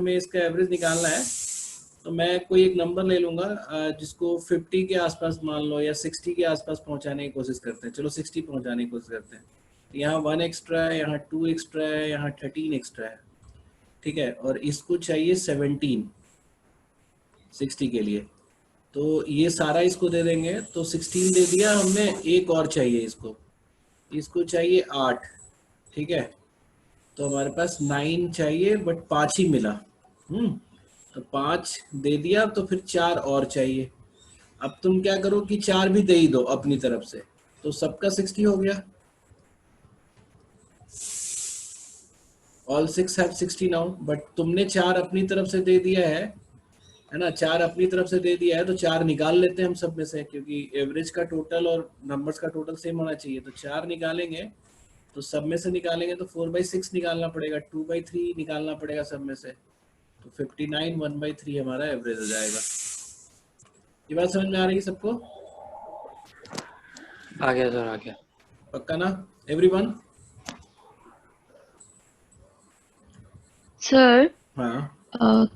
हमें इसका एवरेज निकालना है, तो मैं कोई एक नंबर ले लूंगा जिसको 50 के आसपास मान लो या 60 के आसपास पहुंचाने की कोशिश करते हैं। चलो 60 पहुंचाने की कोशिश करते हैं। यहाँ 1 एक्स्ट्रा है, यहाँ 2 एक्स्ट्रा है, यहाँ 13 एक्स्ट्रा है, ठीक है। और इसको चाहिए 17 60 के लिए, तो ये सारा इसको दे देंगे। तो 16 दे दिया हमने, एक और चाहिए इसको, इसको चाहिए 8, ठीक है। तो हमारे पास 9 चाहिए बट 5 ही मिला। तो 5 दे दिया, तो फिर 4 और चाहिए। अब तुम क्या करो कि 4 भी दे ही दो अपनी तरफ से, तो सबका 60 हो गया। ऑल 6 हैव 60 नाउ, बट तुमने 4 अपनी तरफ से दे दिया है ना, 4 अपनी तरफ से दे दिया है, तो 4 निकाल लेते हैं हम सब में से, क्योंकि एवरेज का टोटल और नंबर्स का टोटल सेम होना चाहिए। तो 4 निकालेंगे, तो सब में से निकालेंगे तो 4/6 निकालना पड़ेगा, 2/3 निकालना पड़ेगा सब में से, तो 59 1/3 हमारा एवरेज हो जाएगा। ये बात समझ में आ रही है सबको? आ गया सर, आ गया। पक्का ना एवरीवन? सर हाँ,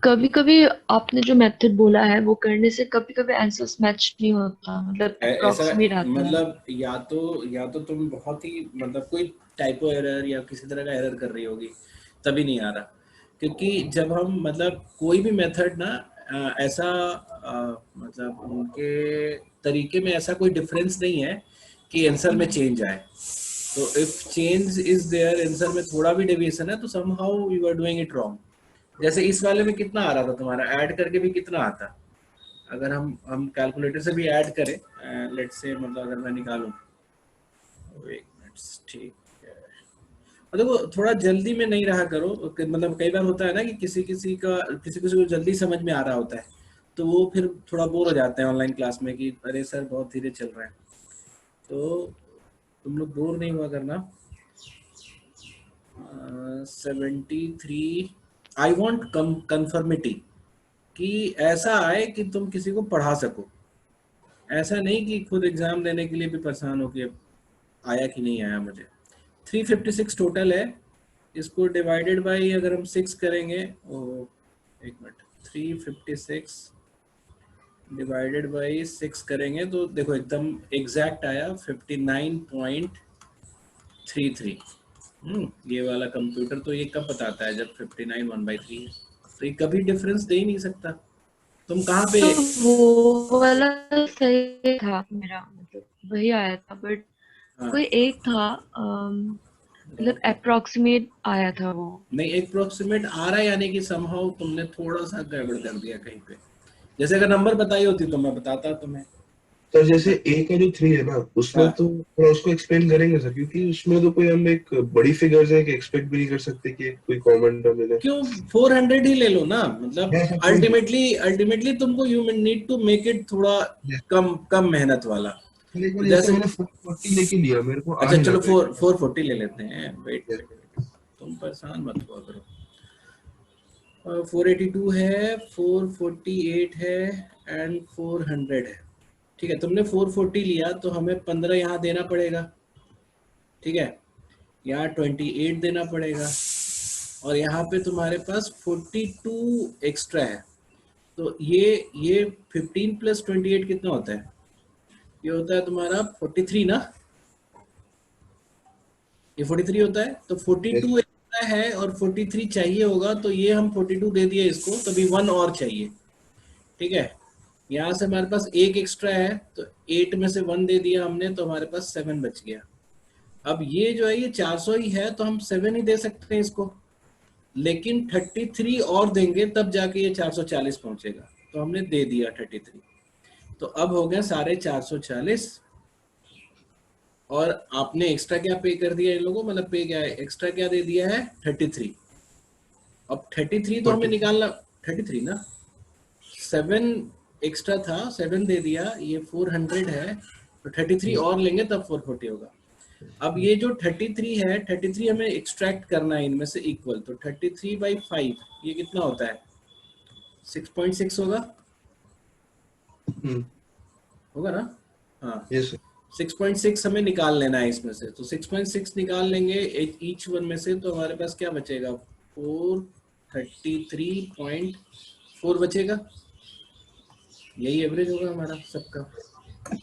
कभी कभी आपने जो मेथड बोला है वो करने से कभी कभी आंसर्स मैच नहीं होता, मतलब ऐसा अप्रोक्सीमेट आता है। मतलब या तो तुम बहुत ही मतलब कोई टाइपो एरर या किसी तरह का एरर कर रही होगी, तभी नहीं आ रहा। क्योंकि जब हम मतलब कोई भी मेथड ना ऐसा मतलब उनके तरीके में ऐसा कोई डिफरेंस नहीं है कि आंसर में चेंज आए। तो if change is there, answer में थोड़ा भी डेविएशन है, तो somehow you are doing it wrong. जैसे इस वाले में कितना आ रहा था तुम्हारा, ऐड करके भी कितना आता? अगर हम कैलकुलेटर से भी ऐड करें, लेट्स से मतलब अगर मैं निकालूं, एक मिनट, ठीक है। और देखो थोड़ा जल्दी में नहीं रहा करो, मतलब कई बार होता है ना कि किसी को जल्दी समझ में आ रहा होता है, तो वो फिर थोड़ा बोर हो जाते हैं ऑनलाइन क्लास में कि अरे सर बहुत धीरे चल रहा है। तो तुम लोग बोर नहीं हुआ करना। 73, आई वॉन्ट कंफर्मिटी, कि ऐसा आए कि तुम किसी को पढ़ा सको, ऐसा नहीं कि खुद एग्जाम देने के लिए भी परेशान हो कि आया कि नहीं आया मुझे। 356 टोटल है, इसको डिवाइडेड बाय अगर हम 6 करेंगे, एक मिनट, 356 डिवाइडेड बाय 6 करेंगे तो देखो एकदम एग्जैक्ट आया 59.33। ये वाला कंप्यूटर तो ये कब बताता है, जब 59 1/3 है, तो ये कभी डिफरेंस दे ही नहीं सकता। तुम कहाँ पे? तो वो वाला सही था मेरा, मतलब वही आया था, बट हाँ, कोई एक था मतलब अप्रोक्सीमेट आया था वो। नहीं अप्रोक्सीमेट आ रहा है, यानी कि समहाउ तुमने थोड़ा सा गड़बड़ कर दिया कहीं पे। जैसे अगर नंबर बताई होती तो मैं बताता तुम्हें। सर जैसे ए का जो 3 है ना, उसमें हाँ, तो थोड़ा उसको एक्सप्लेन करेंगे सर, क्योंकि उसमें तो कोई हम एक बड़ी फिगर्स है कि एक्सपेक्ट भी नहीं कर सकते कि कोई कॉमन टर्म मिले। क्यों 400 ही ले लो ना, मतलब हाँ सर, अल्टीमेटली तुमको you need to make it थोड़ा कम कम मेहनत वाला। एक बार तो जैसे जैसे मैंने 440 लेके लिया, मेरे को आ अच्छा नहीं चलो रहा था। 440 ले लेते हैं, वेट वेट वेट, तुम परेशान मत हुआ करो। 482 है, 448 है एंड 400 है, ठीक है। तुमने 440 लिया तो हमें 15 यहाँ देना पड़ेगा, ठीक है। यहाँ 28 देना पड़ेगा, और यहाँ पे तुम्हारे पास 42 एक्स्ट्रा है। तो ये 15 + 28 कितना होता है? ये होता है तुम्हारा 43 ना, ये 43 होता है। तो 42 एक्स्ट्रा है और 43 चाहिए होगा, तो ये हम 42 दे दिए इसको, तभी 1 और चाहिए, ठीक है। यहाँ से हमारे पास एक एक्स्ट्रा है, तो 8 में से 1 दे दिया हमने, तो हमारे पास 7 बच गया। अब ये जो है ये 400 ही है, तो हम 7 ही दे सकते हैं इसको, लेकिन 33 और देंगे तब जाके ये 440 पहुंचेगा। तो हमने दे दिया 33, तो अब हो गया साढ़े 440। और आपने एक्स्ट्रा क्या पे कर दिया इन लोगों, मतलब पे क्या है, एक्स्ट्रा क्या दे दिया है 33। अब 33 तो हमें निकालना, 33 ना, 7 एक्स्ट्रा था, 7 दे दिया, ये 400 है, तो 33 और लेंगे तब 440 होगा। अब ये जो 33 है, 33 हमें एक्सट्रैक्ट करना है इनमें से इक्वल, तो 33/5 ये कितना होता है, 6.6 होगा, होगा ना? हाँ, यस सर। 6.6 हमें निकाल लेना है इसमें से, तो 6.6 निकाल लेंगे ईच वन में से, तो हमारे पास क्या बचेगा, 4 33.4 बचेगा, यही एवरेज होगा हमारा सबका।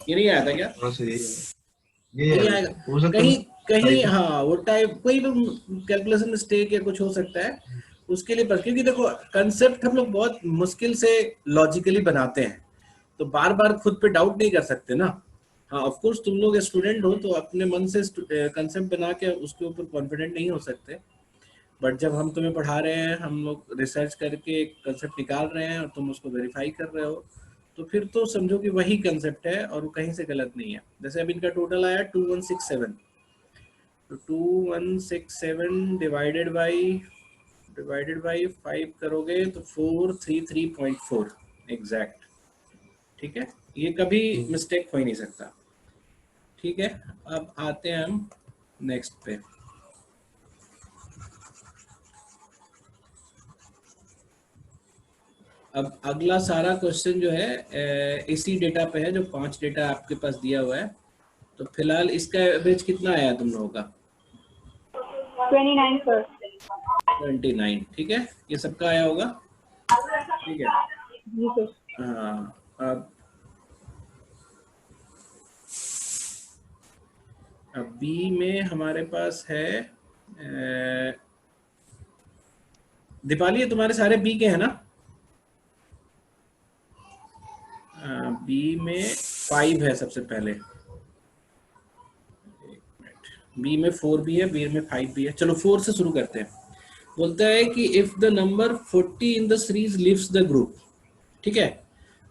ये नहीं आया था क्या? हाँ सर, यही नहीं आया आएगा, था। हो सकता कहीं है कहीं टाइप। हाँ वो टाइप कोई भी कैलकुलेशन मिस्टेक या कुछ हो सकता है उसके लिए, पर क्योंकि देखो कंसेप्ट हम लोग बहुत मुश्किल से लॉजिकली बनाते हैं, तो बार बार खुद पे डाउट नहीं कर सकते ना। हाँ ऑफ कोर्स तुम लोग स्टूडेंट हो तो अपने मन से कंसेप्ट बना के उसके ऊपर कॉन्फिडेंट नहीं हो सकते, बट जब हम तुम्हें पढ़ा रहे हैं, हम लोग रिसर्च करके एक कंसेप्ट निकाल रहे हैं और तुम उसको वेरीफाई कर रहे हो, तो फिर तो समझो कि वही कंसेप्ट है और वो कहीं से गलत नहीं है। जैसे अब इनका टोटल आया 2167, तो 2167 डिवाइडेड बाई 5 करोगे तो 433.4 एग्जैक्ट। ठीक है, ये कभी मिस्टेक हो ही नहीं सकता। ठीक है, अब आते हैं हम नेक्स्ट पे। अब अगला सारा क्वेश्चन जो है इसी डेटा पे है, जो 5 डेटा आपके पास दिया हुआ है। तो फिलहाल इसका एवरेज कितना आया तुम लोगों का? 29 सर। 29। ठीक है, ये सबका आया होगा। ठीक है, जी सर। हाँ अब बी में हमारे पास है दीपाली, ये तुम्हारे सारे बी के हैं ना? बी में 5 है सबसे पहले, बी में 4 भी है, बी में 5 भी है। चलो 4 से शुरू करते हैं। बोलता है कि if the number 40 in the series lives the group. ठीक है,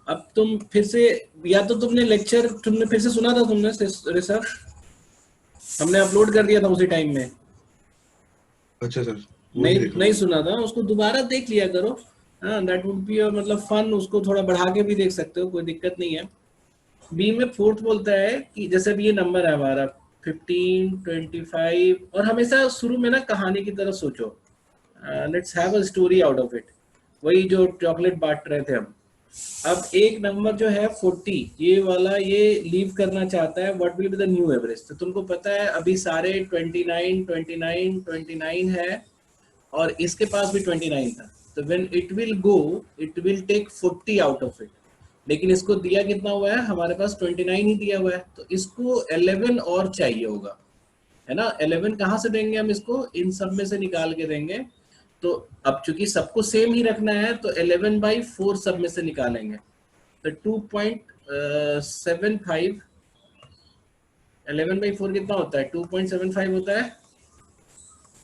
अब तुम फिर से, या तो तुमने लेक्चर तुमने फिर से सुना था, तुमने रिसर्च हमने अपलोड कर दिया था उसी टाइम में। अच्छा सर, नहीं सुना था, उसको दोबारा देख लिया करो। हाँ दैट वुड बी मतलब फन, उसको थोड़ा बढ़ा के भी देख सकते हो, कोई दिक्कत नहीं है। बी में 4th बोलता है कि जैसे भी ये नंबर है हमारा 15, 25, और हमेशा शुरू में ना कहानी की तरह सोचो, let's have a story out of it, वही जो चॉकलेट बांट रहे थे हम। अब एक नंबर जो है 40, ये वाला ये लीव करना चाहता है, what will be the new average. तो तुमको पता है अभी सारे 29 29 29 है और इसके पास भी 29 था, तो when it will go it will take 40 out of it. लेकिन इसको दिया कितना हुआ है हमारे पास? 29 ही दिया हुआ है, तो इसको 11 और चाहिए होगा, है ना। 11 कहाँ से देंगे हम इसको? इन सब में से निकाल के देंगे। तो अब चूंकि सबको सेम ही रखना है तो 11/4 सब में से निकालेंगे, तो 2.75, 11/4 कितना होता है? 2.75 होता है।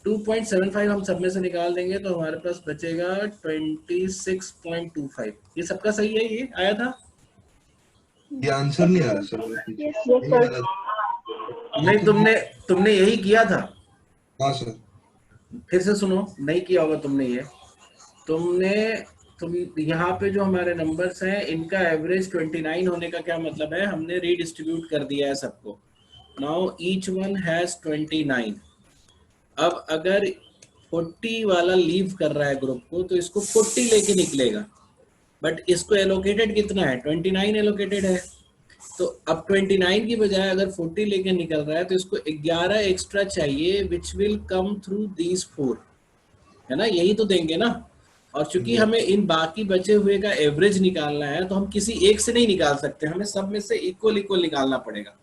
2.75 हम सब में से निकाल देंगे तो हमारे पास बचेगा 26.25। ये सबका सही है, ये आया था। ये आंसर नहीं आ रहा सर। Yes sir. नहीं, तुमने यही किया था। हाँ सर। फिर से सुनो, नहीं किया होगा तुमने ये। तुम यहाँ पे जो हमारे नंबर्स हैं इनका एवरेज 29 होने का क्या मतलब है? हमने रीडिस्ट्रीब्यूट कर दिया है सबको। Now each one has 29। अब अगर 40 वाला लीव कर रहा है ग्रुप को तो इसको 40 लेके निकलेगा, बट इसको एलोकेटेड कितना है? 29 एलोकेटेड है। तो अब 29 की बजाय अगर 40 लेके निकल रहा है तो इसको 11 एक्स्ट्रा चाहिए, which will come through these 4, है ना, यही तो देंगे ना। और चूंकि हमें इन बाकी बचे हुए का एवरेज निकालना है तो हम किसी एक से नहीं निकाल सकते, हमें सब में से इक्वल इक्वल निकालना पड़ेगा।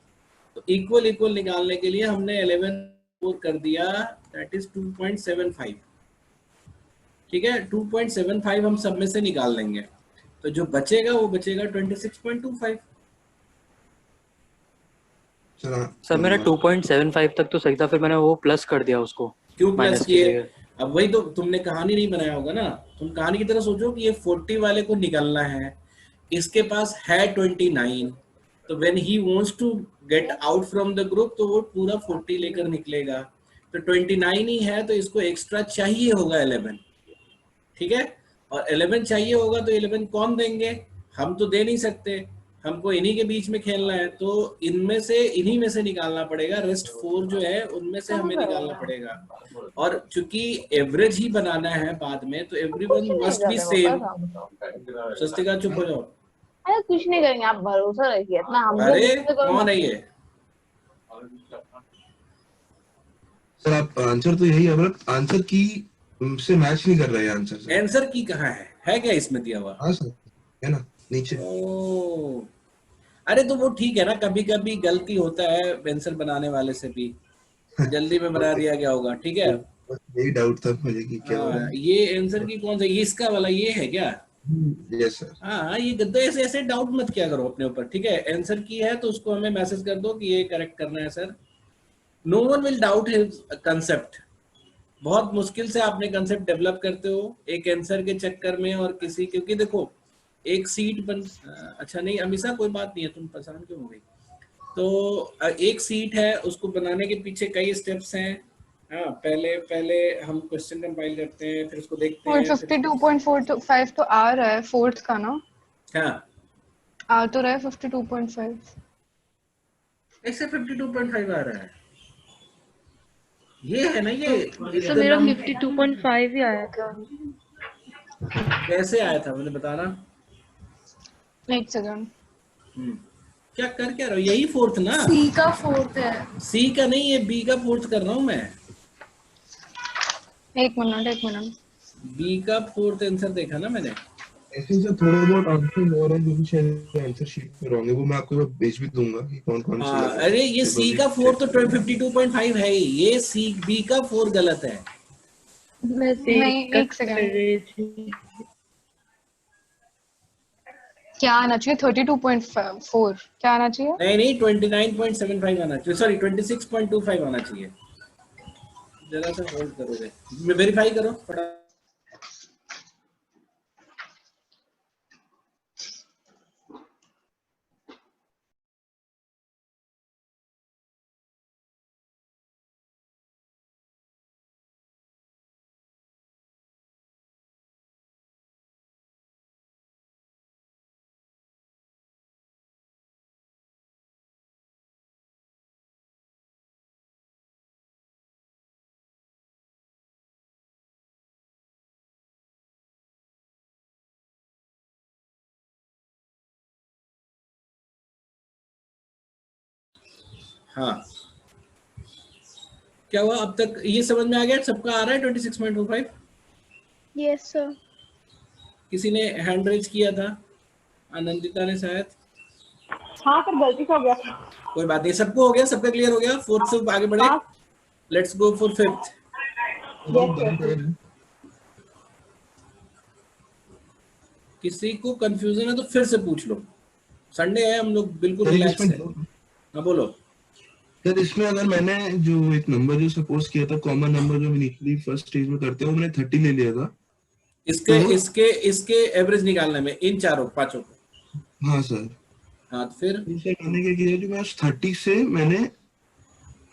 तो इक्वल इक्वल निकालने के लिए हमने 11 कर दिया, दैट इज 2.75। ठीक है, 2.75 हम सब में से निकाल लेंगे, तो जो बचेगा वो बचेगा 26.25। सर मेरा 2.75 तक तो सही था, फिर मैंने वो प्लस कर दिया उसको। क्यों प्लस किए? किए। अब वही तो, तुमने कहानी नहीं बनाया होगा ना। तुम कहानी की तरह सोचो कि ये 40 वाले को निकलना है, इसके पास है 29, तो when he wants to get out from the group तो वो पूरा 40 लेकर निकलेगा। तो 29 ही है तो इसको एक्स्ट्रा चाहिए होगा 11। ठीक है, और 11 चाहिए होगा तो 11 कौन देंगे? हम तो दे नहीं सकते, हमको इन्हीं के बीच में खेलना है, तो इनमें से इन्हीं में से निकालना पड़ेगा। रेस्ट 4 जो है उनमें से हमें निकालना पड़ेगा, और चूंकि एवरेज ही बनाना है बाद में तो everyone must be same. Swastika चुप हो जाओ। अरे कुछ नहीं करेंगे, आप भरोसा रखिए इतना हम लोग। अरे कौन है ये? सर आप आंसर तो यही है, मतलब आंसर की तुमसे मैच नहीं कर रहा है आंसर सर। आंसर की कहाँ है क्या इसमें दिया हुआ? हाँ सर, है ना नीचे। ओ, अरे तो वो ठीक है ना, कभी कभी गलती होता है आंसर बनाने वाले से भी, जल्दी में बना दिया गया होगा, ठीक है। बस यही डाउट था मुझे कि क्या हो रहा हाँ, ये आंसर की कौन सा, ये इसका वाला ये है क्या? है। Yes sir. हाँ, ये गद्दे ऐसे ऐसे डाउट मत किया करो अपने ऊपर, ठीक है। आंसर की है तो उसको हमें मैसेज कर दो कि ये करेक्ट करना है sir. No one will doubt his concept. बहुत मुश्किल से आपने कंसेप्ट डेवलप करते हो एक आंसर के चक्कर में, और किसी, क्योंकि देखो एक सीट बन, अच्छा नहीं अमीषा कोई बात नहीं है, तुम परेशान क्यों हो गई? तो एक सीट है, उसको बनाने के पीछे कई स्टेप्स हैं। हाँ, पहले पहले हम क्वेश्चन कंपाइल करते हैं, फिर उसको देखते और हैं, फिर 52.45 तो आ रहा है फोर्थ का ना, हाँ आ तो रहा है 52.5। ऐसे 52.5 आ रहा है, ये है ना ये सर मेरा एकदम। 52.5 ही आया था। कैसे आया था मुझे बताना। एक सेकंड। क्या कर क्या रहा हो, यही फोर्थ ना? सी का फोर्थ है। सी का नहीं, ये बी का फोर्थ कर रहा हूँ मैं। एक मिनट। बी का फोर्थ आंसर देखा ना मैंने। ऐसे जो थोड़े बहुत आंसर और हैं जो भी शायद आंसर शीट में होंगे, वो मैं आपको भेज भी दूंगा कि कौन कौन से हाँ, लगे। अरे ये सी का फोर तो 52.5 है ही, ये सी बी का फोर गलत है। मैं नहीं, एक सेकंड। क्या आना चाहिए? 32.4 क्या आना चाहिए? नहीं नहीं, 29.75 आना चाहिए, सॉरी 26.25 आना चाहिए। जरा सा होल्ड करोगे, वेरीफाई करो फटा। हाँ, क्या हुआ अब तक, ये समझ में आ गया सबका? आ रहा है 26.25? Yes sir. किसी ने हैंड रेज किया था? आनंदिता ने शायद। हाँ सर, गलती से हो गया। कोई बात नहीं, सबको हो गया, सबका क्लियर हो गया। फोर्थ से आगे बढ़े, हाँ। Let's go for fifth. किसी को कंफ्यूजन है तो फिर से पूछ लो, संडे है, हम लोग बिल्कुल सर रिलैक्स इसमें है। हाँ बोलो। सर इसमें अगर मैंने जो एक नंबर जो सपोज किया था, कॉमन नंबर जो इनिशियली फर्स्ट स्टेज में करते हैं, वो मैंने 30 ले लिया था। इसके तो इसके इसके एवरेज निकालने में इन चारों पांचों को। हाँ सर, हाँ तो फिर सर मैंने क्या किया, जो मैं 30 से मैंने,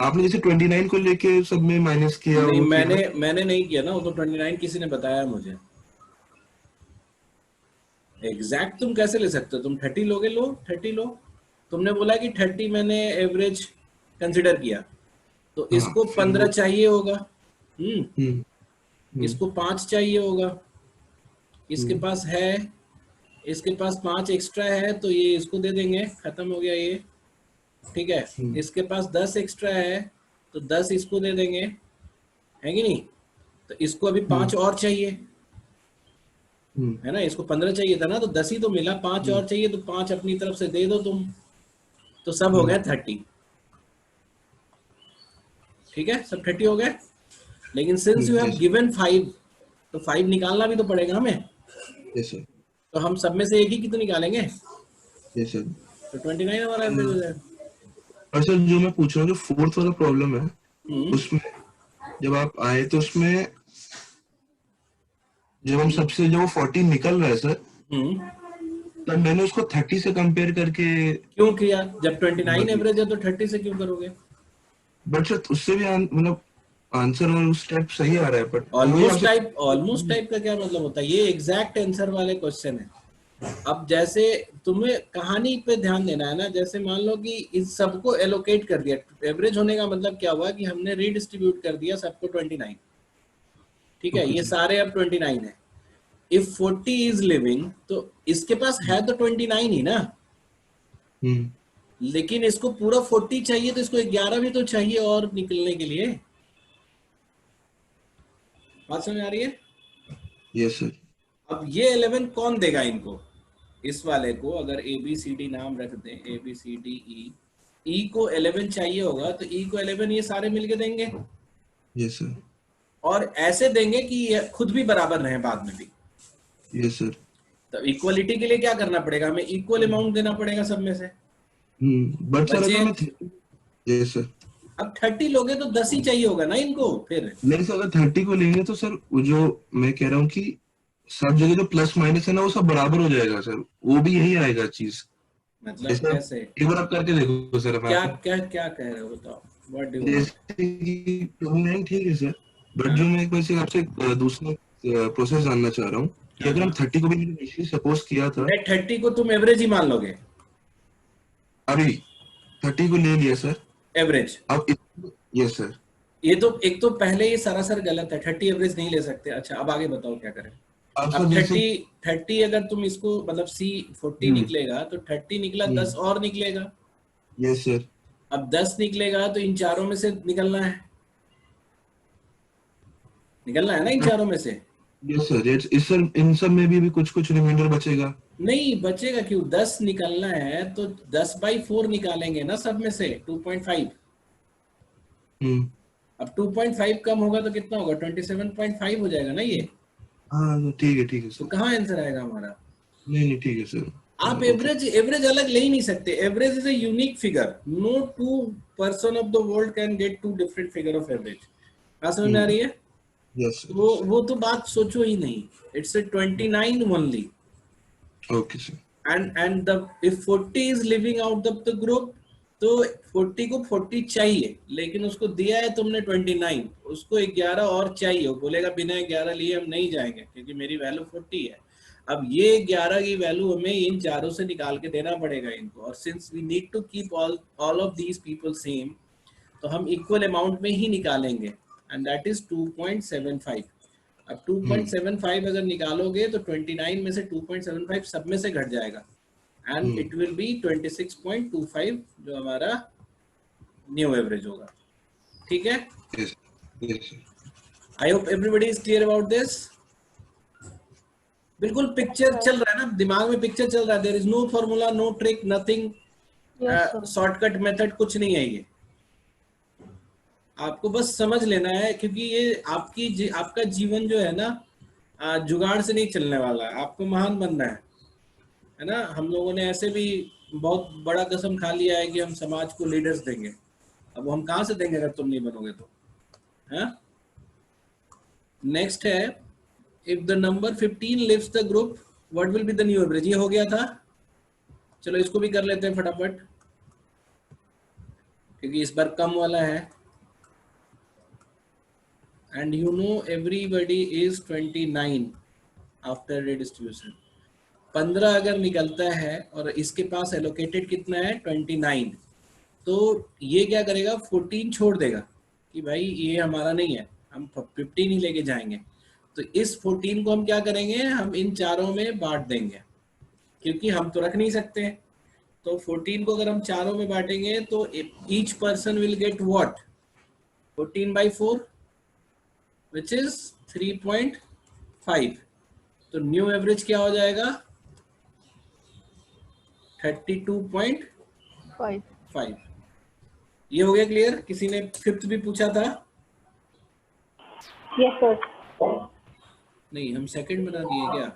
आपने जैसे 29 को लेके सब में माइनस किया नहीं, वो किया ना। मैंने नहीं किया ना, वो तो 29 किसी ने बताया मुझे। एग्जैक्ट तुम कैसे ले सकते हो? तुम 30 लोगे, लो 30 लो। तुमने बोला कि 30 मैंने एवरेज कंसिडर किया, तो हाँ इसको फिर 15 वो चाहिए होगा। हम्म हम्म इसको 5 चाहिए होगा। इसके हम्म पास है, इसके पास 5 एक्स्ट्रा है, तो ये इसको दे देंगे, खत्म हो गया ये, ठीक है। हम्म इसके पास 10 एक्स्ट्रा है, तो 10 इसको दे देंगे, है कि नहीं? तो इसको अभी 5 और चाहिए, हम्म है ना। इसको 15 चाहिए था ना, तो 10 ही तो मिला, 5 हम्म और चाहिए, तो 5 अपनी तरफ से दे दो तुम, तो सब हो हम्म, गया 30। ठीक है, सब 30 हो गए। लेकिन since you have yes given 5, तो 5 निकालना भी तो पड़ेगा हमें। yes sir तो हम सब में से एक ही की तो निकालेंगे, yes sir। तो 29 हमारा एवरेज हो जाएगा। और सर जो मैं पूछ रहा हूँ, जो फोर्थ वाला प्रॉब्लम है, हम्म, उसमें जब आप आए तो उसमें जब हम सबसे जो 14 निकल रहा है सर, हम्म। तब मैंने उसको 30 से कंपेयर करके, क्यों किया? जब 29 एवरेज है तो 30 से क्यों करोगे? बट सर उससे भी मतलब आंसर और उस टाइप सही आ रहा है, बट वही ऑलमोस्ट आपसे। टाइप, ऑलमोस्ट टाइप का क्या मतलब होता है? ये एग्जैक्ट आंसर वाले क्वेश्चन है। अब जैसे तुम्हें कहानी पे ध्यान देना है ना, जैसे मान लो कि इस सबको एलोकेट कर दिया, एवरेज होने का मतलब क्या हुआ कि हमने रीडिस्ट्रीब्यूट कर दिया सबको 29, ठीक है। ओके ये सर। सारे अब 29 है। इफ 40 इज लिविंग, तो इसके पास है तो 29 ही ना, हम्म लेकिन इसको पूरा 40 चाहिए, तो इसको 11 भी तो चाहिए और निकलने के लिए। बात समझ आ रही है? Yes sir. अब ये 11 कौन देगा इनको? इस वाले को अगर ABCD नाम रख दें, ABCDE, E को 11 चाहिए होगा तो E को 11 ये सारे मिलके देंगे। Yes sir. और ऐसे देंगे कि ये खुद भी बराबर रहे बाद में भी। Yes sir. तो इक्वलिटी के लिए क्या करना पड़ेगा? हमें इक्वल अमाउंट देना पड़ेगा सब में से। बट सर अगर मैं यस सर, अब 30 लोगे तो 10 ही चाहिए होगा ना इनको फिर। नहीं सर, अगर 30 को लेंगे तो सर वो जो मैं कह रहा हूँ कि सब जगह जो प्लस माइनस है ना वो सब बराबर हो जाएगा सर, वो भी यही आएगा चीज। मतलब कैसे? एक बार आप करके देखो सर। क्या क्या क्या कह रहे हो बताओ? What do you? जैसे कि नहीं ठीक है सर, बट जो मैं एक बार से आपसे दूसरा प्रोसेस जानना चाह रहा हूँ कि अगर हम 30 को भी इनिशियली सपोज किया था, 30 को तुम एवरेज ही मान लोगे? अभी 30 को ले लिया सर एवरेज। अब यस सर। ये तो एक तो पहले ही सरासर गलत है, 30 एवरेज नहीं ले सकते। अच्छा अब आगे बताओ क्या करें? अब 30 अगर तुम इसको मतलब C40 निकलेगा तो 30 निकला, 10 और निकलेगा। Yes sir. अब 10 निकलेगा तो इन चारों में से निकलना है ना इन चारों में से। Yes sir. इस सर इन सब में भी कुछ कुछ रिमाइंडर बचेगा? नहीं बचेगा, क्यों? 10 निकलना है तो 10/4 निकालेंगे ना सब में से, 2.5। अब 2.5 कम होगा तो कितना होगा? 27.5 हो जाएगा ना ये। हाँ ठीक है तो सर। कहाँ आंसर आएगा हमारा? नहीं ठीक है सर। आप एवरेज अलग ले ही नहीं सकते। Average is a unique figure. No two person of the world can get two different figure of average. बात समझ में आ रही है? Yes sir. वो तो बात सोचो ही नहीं। It's a 29 only. Okay sir. And the if 40 is living out of the group तो 40 को 40 चाहिए, लेकिन उसको दिया है तुमने 29, उसको 11 और चाहिए। वो बोलेगा बिना 11 लिए हम नहीं जाएंगे क्योंकि मेरी वैल्यू 40 है। अब ये 11 की वैल्यू हमें इन चारों से निकाल के देना पड़ेगा इनको। और since we need to keep all of these people same, तो हम इक्वल अमाउंट में ही निकालेंगे एंड दैट इज 2.75। अब 2.75 अगर निकालोगे तो 29 में से 2.75 सब में से घट जाएगा एंड इट विल बी 26.25 जो हमारा न्यू एवरेज होगा। ठीक है? I hope everybody is clear about this. बिल्कुल पिक्चर चल रहा है ना, दिमाग में पिक्चर चल रहा है। There is no formula, no trick, nothing, shortcut method कुछ नहीं है ये। आपको बस समझ लेना है क्योंकि ये आपका जीवन जो है ना जुगाड़ से नहीं चलने वाला है। आपको महान बनना है ना। हम लोगों ने ऐसे भी बहुत बड़ा कसम खा लिया है कि हम समाज को लीडर्स देंगे। अब हम कहाँ से देंगे अगर तुम नहीं बनोगे तो? नेक्स्ट है, if the number 15 lives the group what will be the new average. ये हो गया था। चलो इसको भी कर लेते हैं फटाफट क्योंकि इस बार कम वाला है। And you know everybody is 29 after redistribution. 15 अगर निकलता है और इसके पास एलोकेटेड कितना है? 29। तो ये क्या करेगा? 14 छोड़ देगा कि भाई ये हमारा नहीं है, हम 15 ही लेके जाएंगे। तो इस 14 को हम क्या करेंगे? हम इन चारों में बांट देंगे क्योंकि हम तो रख नहीं सकते। तो 14 को अगर हम चारों में बांटेंगे तो each person will get what? 14/4 which is 3.5। तो न्यू एवरेज क्या हो जाएगा? 32.5। ये हो गया क्लियर? किसी ने 5th भी पूछा था? Yes sir. नहीं, हम सेकंड बना दिए क्या?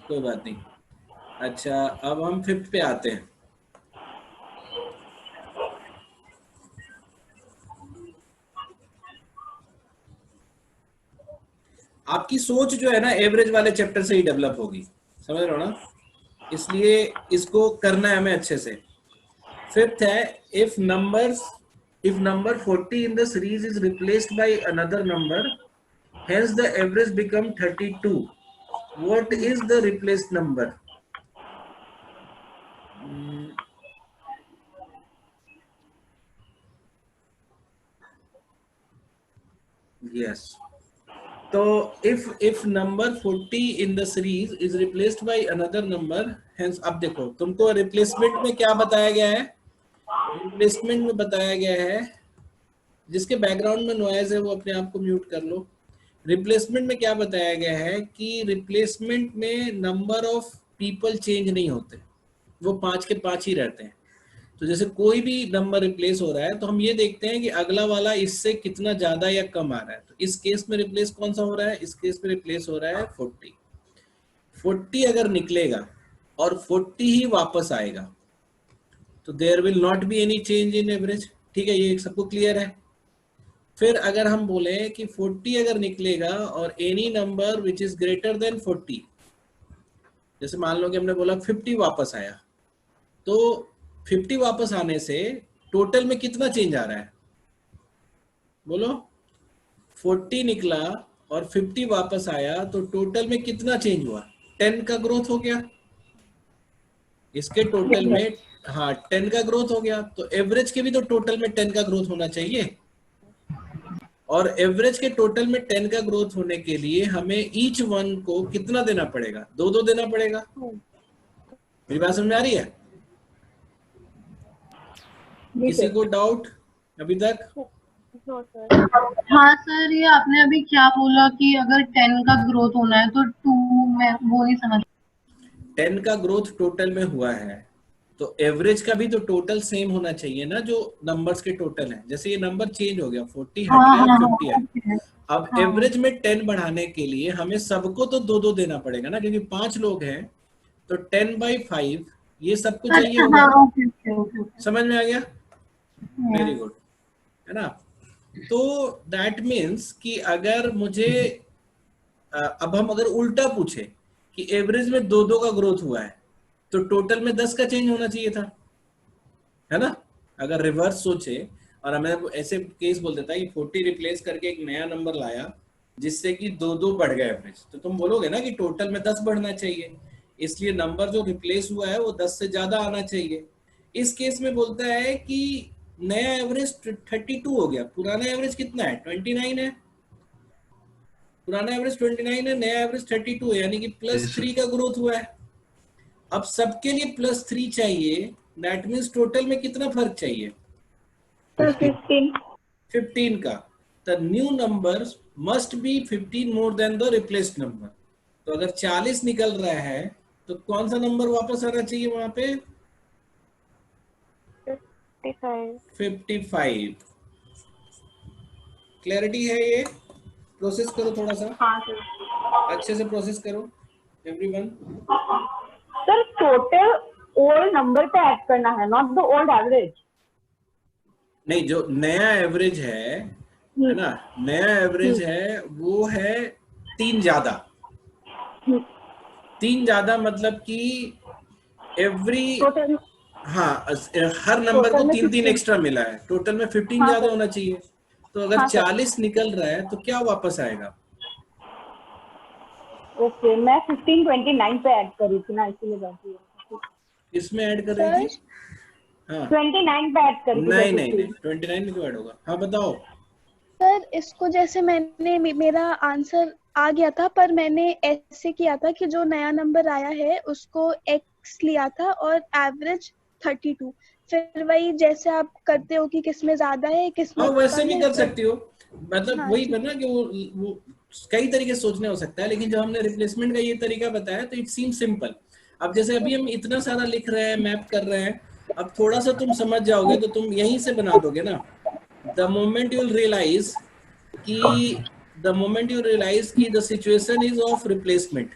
कोई बात नहीं। अच्छा अब हम 5th पे आते हैं। आपकी सोच जो है ना एवरेज वाले चैप्टर से ही डेवलप होगी, समझ रहे हो ना? इसलिए इसको करना है हमें अच्छे से। 5th है, if number 40 in the series is replaced by another number, hence the average become 32. What is the replaced number? Yes. So if number 40 in the series is replaced by another number, hence अब देखो तुमको replacement में क्या बताया गया है? Replacement में बताया गया है, जिसके बैकग्राउंड में नॉइज है वो अपने आप को म्यूट कर लो। रिप्लेसमेंट में क्या बताया गया है कि रिप्लेसमेंट में नंबर ऑफ पीपल चेंज नहीं होते, वो 5 के 5 ही रहते हैं। तो जैसे कोई भी नंबर रिप्लेस हो रहा है तो हम ये देखते हैं कि अगला वाला इससे कितना ज्यादा या कम आ रहा है। तो इस केस में रिप्लेस कौन सा हो रहा है, इस केस में रिप्लेस हो रहा है 40। 40 अगर निकलेगा और 40 ही वापस आएगा तो there will not be any change in average. ठीक है, ये सबको क्लियर है। फिर अगर हम बोले कि 40 अगर निकलेगा और any number which is greater than 40, जैसे मान लो कि हमने बोला 50 वापस आया, तो 50 वापस आने से टोटल में कितना चेंज आ रहा है, बोलो। 40 निकला और 50 वापस आया तो टोटल में कितना चेंज हुआ, 10 का ग्रोथ हो गया इसके टोटल में। हाँ, 10 का ग्रोथ हो गया, तो एवरेज के भी तो टोटल में 10 का ग्रोथ होना चाहिए। और एवरेज के टोटल में 10 का ग्रोथ होने के लिए हमें ईच वन को कितना देना पड़ेगा, 2-2 देना पड़ेगा। मेरी बात समझ में आ रही है? किसी को डाउट अभी तक? हाँ सर, ये आपने अभी क्या बोला कि अगर 10 का ग्रोथ होना है तो 2 में वो नहीं समझ। 10 का ग्रोथ टोटल में हुआ है तो एवरेज का भी तो टोटल सेम होना चाहिए ना, जो नंबर्स के टोटल है। जैसे ये नंबर चेंज हो गया, 40 हट गया, 50 है। अब एवरेज में 10 बढ़ाने के लिए हमें सबको तो 2-2 देना पड़ेगा ना, क्योंकि 5 लोग हैं तो 10/5 ये सबको चाहिए होगा। समझ में आ गया? वेरी गुड, है ना। तो दैट मीन्स कि अगर मुझे अब हम अगर उल्टा पूछे कि एवरेज में 2-2 का ग्रोथ हुआ है तो टोटल में 10 का चेंज होना चाहिए था, है ना। अगर रिवर्स सोचे और हमें ऐसे केस बोल देता है कि 40 रिप्लेस करके एक नया नंबर लाया जिससे कि 2-2 बढ़ गया एवरेज, तो तुम बोलोगे ना कि टोटल में 10 बढ़ना चाहिए, इसलिए नंबर जो रिप्लेस हुआ है वो 10 से ज्यादा आना चाहिए। इस केस में बोलता है कि नया एवरेज 32 हो गया, पुराना एवरेज कितना है, 29 है। पुराना एवरेज 29 है, नया एवरेज 32 है, यानी कि +3 का ग्रोथ हुआ है। अब सबके लिए +3 चाहिए, दैट मीन्स टोटल में कितना फर्क चाहिए, 15 का। The new number must be 15 more than the replaced number. तो अगर 40 निकल रहा है तो कौन सा नंबर वापस आना चाहिए वहां पे, 55। क्लैरिटी है? ये प्रोसेस करो थोड़ा सा। हाँ सर। अच्छे से प्रोसेस करो everyone. Sir total old number पे ऐड करना है, नॉट द ओल्ड एवरेज। नहीं, जो नया एवरेज है ना, नया एवरेज है वो है 3 ज्यादा। 3 ज्यादा मतलब कि एवरी, हाँ, हर नंबर को 3-3 एक्स्ट्रा मिला है, टोटल में 15 ज्यादा होना चाहिए। तो अगर 40 निकल रहा है तो क्या वापस आएगा? ओके, मैं 1529 पे ऐड करी थी ना, इसलिए बात है। इसमें ऐड कर रही थी? हाँ, 29 पे ऐड करी थी। नहीं 29 में क्यों ऐड होगा? हाँ बताओ सर। इसको जैसे मैंने मेरा आंसर आ गया था, पर मैंने ऐसे किया था कि जो नया नंबर आया है उसको x लिया था और एवरेज 32। फिर वही जैसे आप करते हो कि किसमें ज्यादा है किसमें हाँ, वैसे कम भी है, कर सकती हो। मतलब हाँ, वही बना कि वो कई तरीके से सोचने हो सकता है, लेकिन जब हमने रिप्लेसमेंट का ये तरीका बताया तो इट सीम सिंपल। अब जैसे अभी हम इतना सारा लिख रहे हैं, मैप कर रहे हैं, अब थोड़ा सा तुम समझ जाओगे तो तुम यहीं से बना दोगे ना। The moment you will realise कि the situation is of replacement.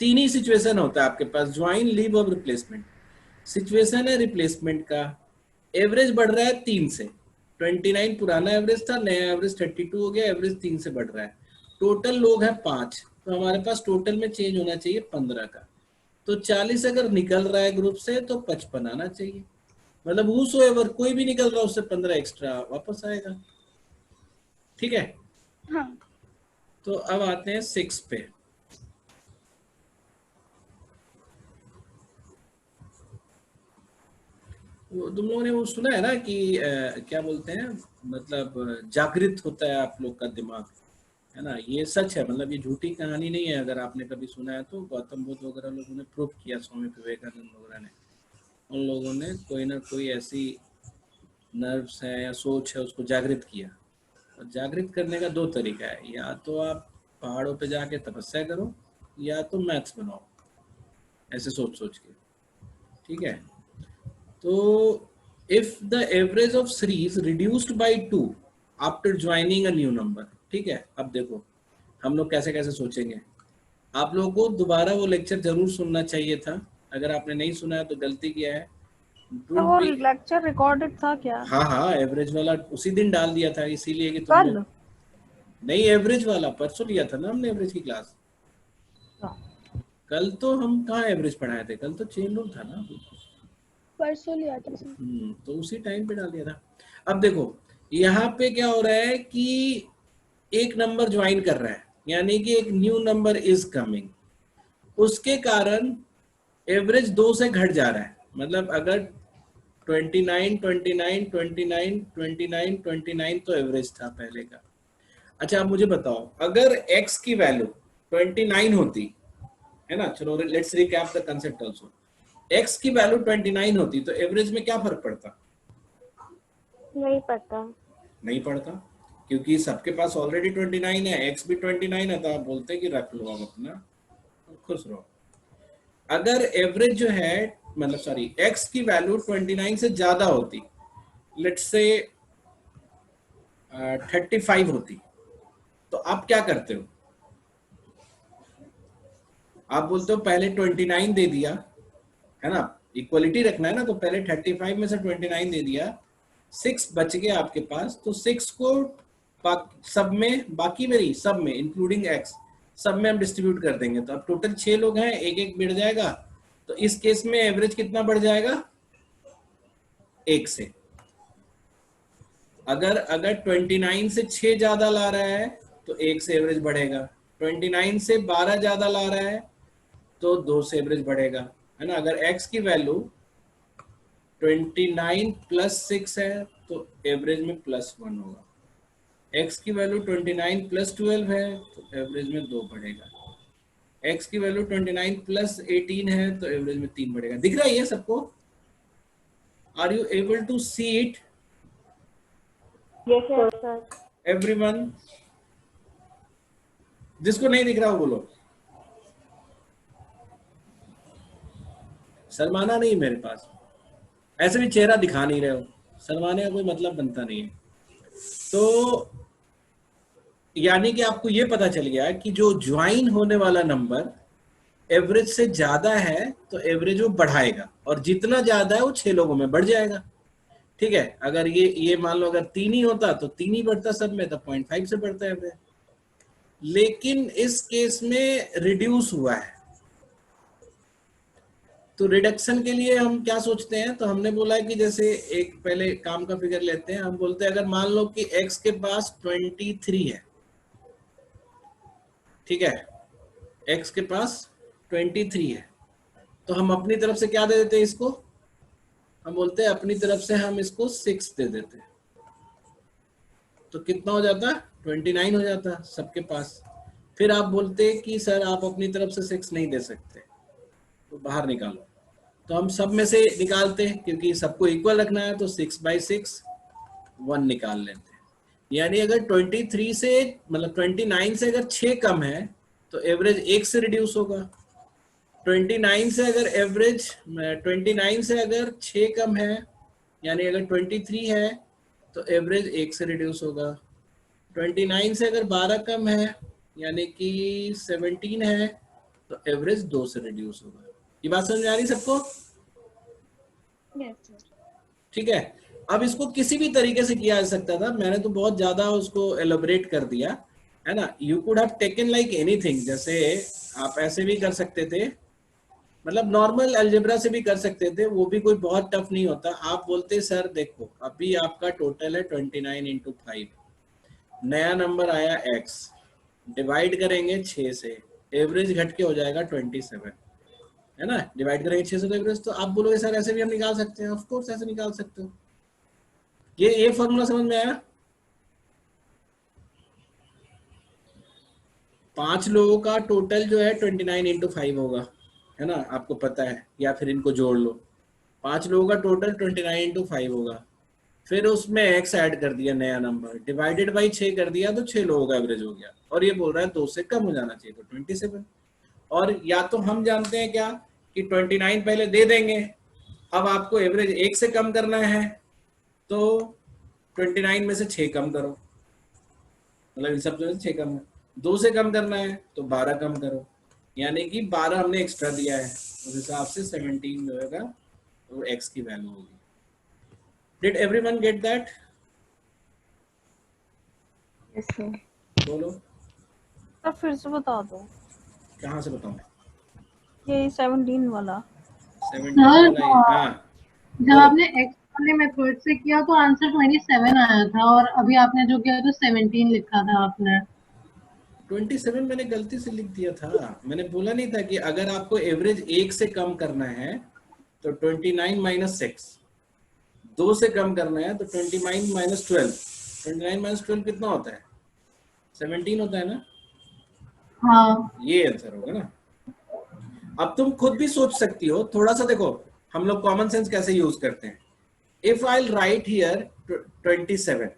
3 ही सिचुएशन होता है आपके पास, ज्वाइन, लीव और रिप्लेसमेंट। सिचुएशन है रिप्लेसमेंट का, एवरेज बढ़ रहा है 3 से, 29 पुराना एवरेज था, नया एवरेज 32 हो गया, एवरेज 3 से बढ़ रहा है। टोटल लोग हैं 5, तो हमारे पास टोटल में चेंज होना चाहिए 15 का। तो 40 अगर निकल रहा है ग्रुप से तो 55 आना चाहिए, मतलब whosoever कोई भी निकल रहा है उससे 15 एक्स्ट्रा वापस आएगा। ठीक है? हाँ। तो अब आते हैं 6 पे। तुम लोगों ने वो सुना है ना कि क्या बोलते हैं, मतलब जागृत होता है आप लोग का दिमाग, है ना। ये सच है, मतलब ये झूठी कहानी नहीं है। अगर आपने कभी सुना है तो गौतम बुद्ध वगैरह लोगों ने प्रूव किया, स्वामी विवेकानंद वगैरह ने, उन लोगों ने कोई ना कोई ऐसी नर्व्स है या सोच है उसको जागृत किया, और जागृत करने का दो तरीका है, या तो आप पहाड़ों पे जाके तपस्या करो या तो मैथ्स बनाओ ऐसे सोच सोच के, ठीक है। तो if the average of series reduced by 2 after joining a new number, ठीक है। अब देखो हम लोग कैसे कैसे सोचेंगे। आप लोगों को दोबारा वो लेक्चर जरूर सुनना चाहिए था, अगर आपने नहीं सुना है तो गलती किया है। तो वो लेक्चर रिकॉर्डेड था क्या? हाँ हाँ, एवरेज वाला उसी दिन डाल दिया था, इसीलिए कि कल नहीं, एवरेज वाला परसों लिया था ना हमने एवरेज की क्लास। कल तो हम कहाँ एवरेज पढ़ाए थे, कल तो चेन रूल था ना, परसों लिया था सर। तो उसी टाइम पे डाल दिया था। अब देखो यहाँ पे क्या हो रहा है कि एक नंबर ज्वाइन कर रहा है, यानी कि एक न्यू नंबर इज कमिंग, उसके कारण एवरेज 2 से घट जा रहा है। मतलब अगर 29, 29, 29, 29, 29 तो एवरेज था पहले का। अच्छा अब मुझे बताओ, अगर x की वैल्यू 29 होती है ना, चलो let's recap the concept also. x की वैल्यू 29 होती तो एवरेज में क्या फर्क पड़ता? नहीं पता। नहीं पड़ता, क्योंकि सबके पास ऑलरेडी 29 है, x भी 29 है, तो आप बोलते कि रख लो आप अपना, खुश रहो। अगर एवरेज जो है, मतलब सॉरी, x की वैल्यू 29 से ज्यादा होती, लेट्स से 35 होती, तो आप क्या करते हो? आप बोलते हो पहले 29 दे दिया, है ना, इक्वलिटी रखना है ना, तो पहले 35 में से 29 दे दिया, 6 बच गया आपके पास, तो 6 को सब में, बाकी मेरी सब में इंक्लूडिंग x सब में हम डिस्ट्रीब्यूट कर देंगे। तो अब टोटल 6 लोग हैं, एक एक बढ़ जाएगा, तो इस केस में एवरेज कितना बढ़ जाएगा? 1 से। अगर 29 से 6 ज्यादा ला रहा है तो 1 से एवरेज बढ़ेगा, 29 से 12 ज्यादा ला रहा है तो 2 से एवरेज बढ़ेगा, है ना। अगर x की वैल्यू 29 प्लस 6 है तो एवरेज में +1 होगा, x की वैल्यू 29 प्लस 12 है तो एवरेज में 2 बढ़ेगा, x की वैल्यू 29 प्लस 18 है तो एवरेज में 3 बढ़ेगा। दिख रहा है ये सबको? Are you able to see it? Yes sir. Everyone? जिसको नहीं दिख रहा वो बोलो। शर्माना नहीं मेरे पास, ऐसे भी चेहरा दिखा नहीं रहे हो, शर्माने का कोई मतलब बनता नहीं है। तो यानी कि आपको ये पता चल गया कि जो ज्वाइन होने वाला नंबर एवरेज से ज्यादा है तो एवरेज वो बढ़ाएगा, और जितना ज्यादा है वो 6 लोगों में बढ़ जाएगा, ठीक है। अगर ये मान लो अगर 3 ही होता तो 3 ही बढ़ता सब में, तो 0.5 से बढ़ता है एवरेज। लेकिन इस केस में रिड्यूस हुआ है, तो रिडक्शन के लिए हम क्या सोचते हैं, तो हमने बोला है कि जैसे एक पहले काम का फिगर लेते हैं। हम बोलते हैं अगर मान लो कि x के पास 23 है, ठीक है, x के पास 23 है, तो हम अपनी तरफ से क्या दे देते हैं इसको? हम बोलते हैं अपनी तरफ से हम इसको 6 दे देते हैं, तो कितना हो जाता? 29 हो जाता सबके पास। फिर आप बोलते कि सर आप अपनी तरफ से 6 नहीं दे सकते, तो बाहर निकालो, तो हम सब में से निकालते हैं, क्योंकि सबको इक्वल रखना है, तो 6/6 1 निकाल लेते हैं। यानी अगर 23 से, मतलब 29 से अगर 6 कम है तो एवरेज 1 से रिड्यूस होगा। 29 से अगर एवरेज 29 से अगर 6 कम है, यानी अगर 23 है तो एवरेज 1 से रिड्यूस होगा। 29 से अगर 12 कम है, यानी कि 17 है, तो एवरेज 2 से रिड्यूस होगा। ये बात समझ आ रही सबको? ठीक है। अब इसको किसी भी तरीके से किया जा सकता था, मैंने तो बहुत ज्यादा उसको एलोबरेट कर दिया, है ना। You could have taken like anything, जैसे आप ऐसे भी कर सकते थे, मतलब नॉर्मल अलजेब्रा से भी कर सकते थे, वो भी कोई बहुत टफ नहीं होता। आप बोलते सर देखो अभी आपका टोटल है 29 × 5, नया नंबर आया x, डिवाइड करेंगे 6 से, एवरेज घट के हो जाएगा 27, है ना। डिवाइड करेंगे 6 से तो एवरेज, तो आप बोलोगे सर ऐसे भी हम निकाल सकते हैं। ऑफ कोर्स ऐसे निकाल सकते हो। ये फॉर्मूला समझ में आया? 5 लोगों का टोटल जो है 29 × 5 होगा, है ना, आपको पता है, या फिर इनको जोड़ लो। 5 लोगों का टोटल 29 × 5 होगा। फिर उसमें x ऐड कर दिया नया नंबर, डिवाइडेड बाई 6 कर दिया तो 6 लोगों का एवरेज हो गया, और ये बोल रहा है 2 से कम हो जाना चाहिए तो 27। और या तो हम जानते हैं क्या कि 29 पहले दे देंगे, अब आपको एवरेज 1 से कम करना है तो 29 में से 6 कम करो, मतलब इन सब में से 6 कम है, 2 से कम करना है तो 12 कम करो, यानी कि 12 हमने एक्स्ट्रा दिया है, उस हिसाब से 17 जो होगा वो x की वैल्यू होगी। Did everyone get that? Yes, sir. बोलो सर फिर से बता दो, कहाँ से बताऊं? ये 17 वाला। 17 वाला ही, हाँ जब आपने x वाले मेथड से किया तो आंसर 27 आया था, और अभी आपने जो किया तो 17 लिखा था आपने। 27 मैंने गलती से लिख दिया था, मैंने बोला नहीं था कि अगर आपको एवरेज 1 से कम करना है तो 29 माइनस 6, 2 से कम करना है तो 29 माइनस 12, 29 माइनस 12 कितना होता है? 17 होता है ना? हाँ, ये आंसर होगा ना। अब तुम खुद भी सोच सकती हो थोड़ा सा, देखो हम लोग कॉमन सेंस कैसे यूज करते हैं। इफ आई राइट हियर 27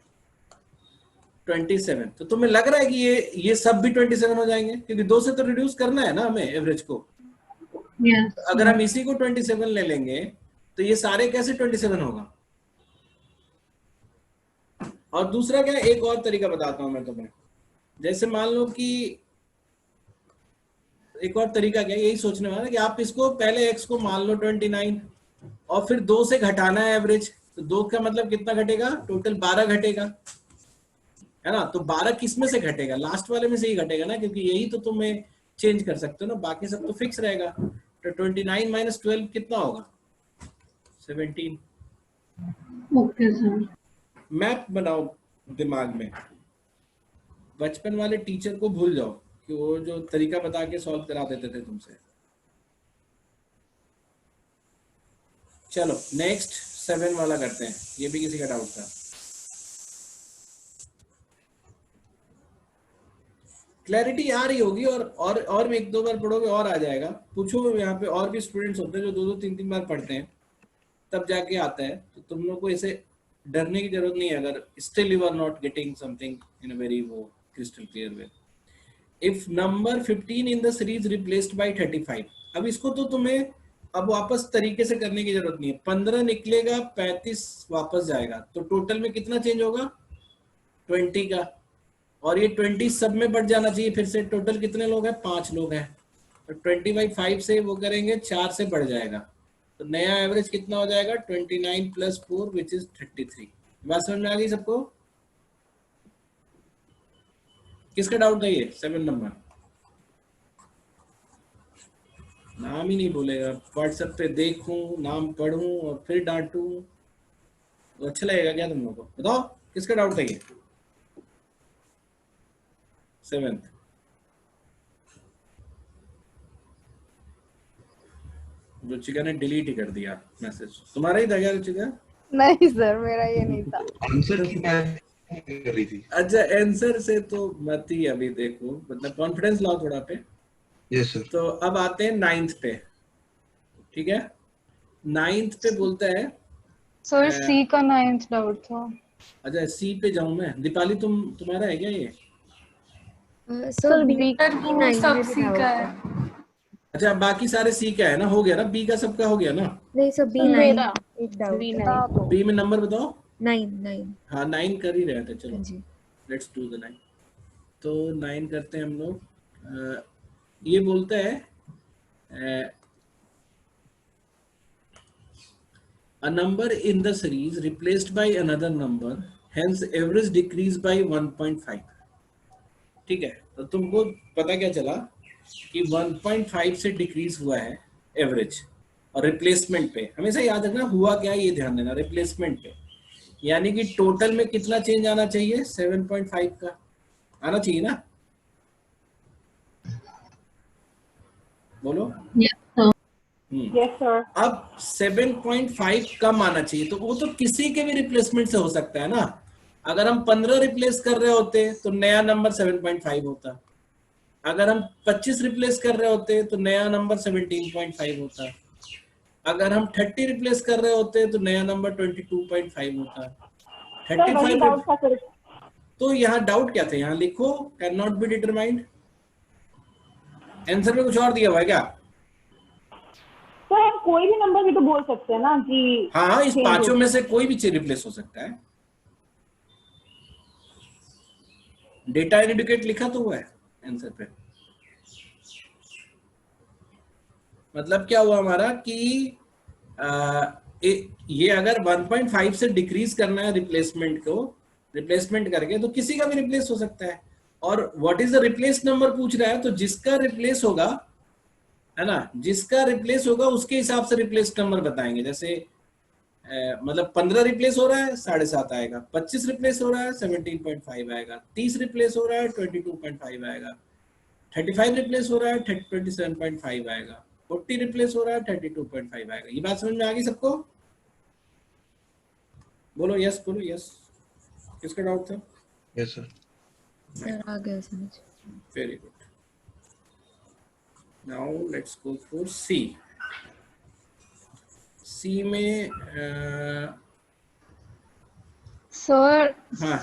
तो तुम्हें लग रहा है कि ये सब भी 27 हो जाएंगे, क्योंकि 2 से तो रिड्यूस करना है ना हमें एवरेज को। yes. अगर हम इसी को 27 ले लेंगे तो ये सारे कैसे 27 होगा। और दूसरा क्या, एक और तरीका बताता हूं मैं तुम्हें। जैसे मान लो कि एक और तरीका क्या है, यही सोचने वाला कि आप इसको पहले x को मान लो 29 और फिर 2 से घटाना है एवरेज, तो 2 का मतलब कितना घटेगा, टोटल 12 घटेगा, है ना। तो 12 किस में से घटेगा, लास्ट वाले में से ही घटेगा ना, क्योंकि यही तो तुम्हें चेंज कर सकते हो ना, बाकी सब तो फिक्स रहेगा। तो 29 माइनस 12 कितना होगा, 17। Okay sir. मैप बनाओ दिमाग में, बचपन वाले टीचर को भूल जाओ कि वो जो तरीका बता के सॉल्व करा देते थे तुमसे। चलो नेक्स्ट 7 वाला करते हैं, ये भी किसी का डाउट था। क्लैरिटी आ रही होगी, और भी 1-2 बार पढ़ोगे और आ जाएगा। पूछो, यहाँ पे और भी स्टूडेंट्स होते हैं जो 2-2, 3-3 बार पढ़ते हैं तब जाके आता है, तो तुम लोग को ऐसे डरने की जरूरत नहीं है अगर still you are not getting something in a very वो crystal clear way. If number 15 in the series replaced by 35, अब इसको तो तुम्हें अब वापस तरीके से करने की जरूरत नहीं है। 15 निकलेगा, 35 वापस जाएगा, तो टोटल में कितना चेंज होगा, 20 का, और ये 20 सब में बढ़ जाना चाहिए। फिर से टोटल कितने लोग हैं, 5 लोग हैं, तो 20/5 से वो करेंगे 4 से बढ़ जाएगा, तो नया एवरेज कितना हो जाएगा, 29 + 4 विच इज 33। बात समझ में आ गई सबको? किसका डाउट है ये 7 नंबर? नाम ही नहीं बोलेगा, व्हाट्सएप पे देखूं, नाम पढ़ूं और फिर डांटूं, तो अच्छा लगेगा क्या तुम लोग को? बताओ किसका डाउट है ये 7th? रुचिका ने डिलीट ही कर दिया मैसेज। तुम्हारा ही था क्या रुचिका? नहीं सर, मेरा ये नहीं था। आंसर की बात कर रही थी। अच्छा, आंसर से तो मत ही अभी देखो, मतलब कॉन्फिडेंस लाओ थोड़ा पे। Yes sir. तो अब आते हैं 9th पे, ठीक है। 9th पे बोलता है सर सी का 9th डाउट था। अच्छा सी पे जाऊं मैं। दीपाली तुम्हारा है क्या ये? सर बी सब सी का है। अच्छा बाकी सारे सी का है ना, हो गया ना, बी का सबका हो गया ना। नहीं सर बी मेरा 9 एक डाउट B9। बी में नंबर बताओ। 9 हाँ 9 कर ही रहे थे, चलो जी। Let's do the 9। तो 9 करते हैं हम लोग। ये बोलता है a number in the series replaced by another number, hence average decrease by 1.5। ठीक है, तो तुमको पता क्या चला कि 1.5 से डिक्रीज हुआ है एवरेज, और रिप्लेसमेंट पे हमेशा याद रखना हुआ क्या, ये ध्यान देना, रिप्लेसमेंट पे, यानी कि टोटल में कितना चेंज आना चाहिए, 7.5 का आना चाहिए ना। बोलो। Yes, sir. अब 7.5 कम आना चाहिए, तो वो तो किसी के भी रिप्लेसमेंट से हो सकता है ना। अगर हम 15 रिप्लेस कर रहे होते तो नया नंबर 7.5 होता, अगर हम 25 रिप्लेस कर रहे होते तो नया नंबर 17.5 होता, अगर हम 30 रिप्लेस कर रहे होते तो नया नंबर 22.5 होता, सर वही 35 डाउट था सर। तो यहाँ डाउट क्या थे, यहाँ लिखो can not be determined. Answer में कुछ और दिया हुआ है क्या? तो हम कोई भी नंबर भी तो बोल सकते हैं ना कि हाँ, इस change पांचों हो। में से कोई भी चीज रिप्लेस हो सकता है। डेटा इनडिकेट लिखा तो हुआ है आंसर पे। मतलब क्या हुआ हमारा कि ये अगर 1.5 से डिक्रीज करना है रिप्लेसमेंट को, रिप्लेसमेंट करके तो किसी का भी रिप्लेस हो सकता है। और what is the replace number पूछ रहा है, तो जिसका रिप्लेस होगा, है ना, जिसका रिप्लेस होगा उसके हिसाब से रिप्लेस नंबर बताएंगे। जैसे मतलब 15 रिप्लेस हो रहा है 7.5 आएगा, 25 रिप्लेस हो रहा है 17.5 आएगा, 30 रिप्लेस हो रहा है 22.5 आएगा, 35 रिप्लेस हो रहा है 27.5 आएगा, 40 रिप्लेस हो रहा है 32.5 आएगा। ये बात समझ में आ गई सबको? बोलो यस, बोलो यस। किसका डाउट था? Yes sir. सर आ गया समझ। Very good. Now let's go for C. C में सर हाँ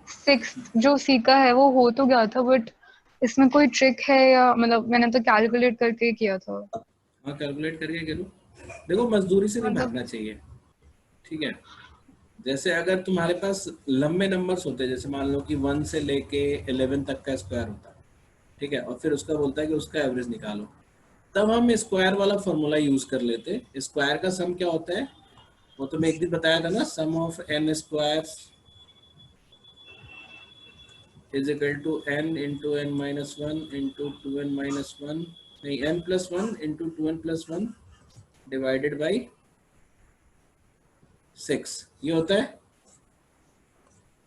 6 जो सी का है वो हो तो गया था, बट इसमें कोई ट्रिक है या मतलब मैंने तो कैलकुलेट करके किया था। हाँ कैलकुलेट करके करो। देखो मजदूरी से नहीं मतलब भागना चाहिए, ठीक है। जैसे अगर तुम्हारे पास लंबे नंबर्स होते हैं, जैसे मान लो कि 1 से लेके 11 तक का स्क्वायर होता है, ठीक है, और फिर उसका बोलता है कि उसका एवरेज निकालो, तब हम स्क्वायर वाला फॉर्मूला यूज कर लेते। स्क्वायर का सम क्या होता है, वो तो मैं एक दिन बताया था ना, sum of n squares is equal to n into n minus 1 into 2n minus 1, नहीं n plus 1 into 2n plus 1 divided by 6, ये होता है।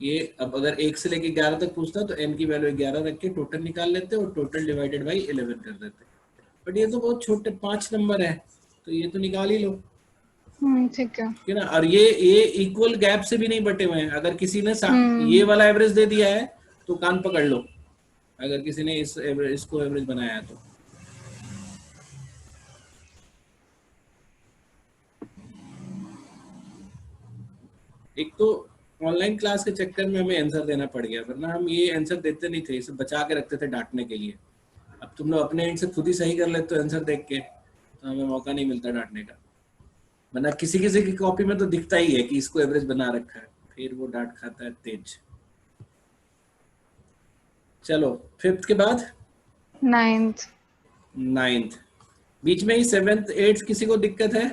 ये अब अगर 1 से लेके 11 तक पूछता है तो n की वैल्यू 11 रख के टोटल निकाल लेते और टोटल डिवाइडेड बाई 11 कर देते। बट ये तो बहुत छोटे 5 नंबर है, तो ये तो निकाल ही लो, ठीक है। ठीक है ना। और ये इक्वल गैप से भी नहीं बटे हुए हैं। अगर किसी ने ये वाला एवरेज दे दिया है तो कान पकड़ लो, अगर किसी ने इसको एवरेज बनाया है तो। एक तो ऑनलाइन क्लास के चक्कर में हमें आंसर देना पड़ गया, वरना हम ये आंसर देते नहीं थे, इसे बचा के रखते थे डांटने के लिए। अब तुम लोग अपने एंड से खुद ही सही कर लेते हो आंसर देख के, तो हमें मौका नहीं मिलता डांटने का। वरना किसी किसी की कॉपी में तो दिखता ही है कि इसको एवरेज बना रखा है, फिर वो डांट खाता है तेज। चलो 5th के बाद 9th, बीच में ही 7th 8th किसी को दिक्कत है?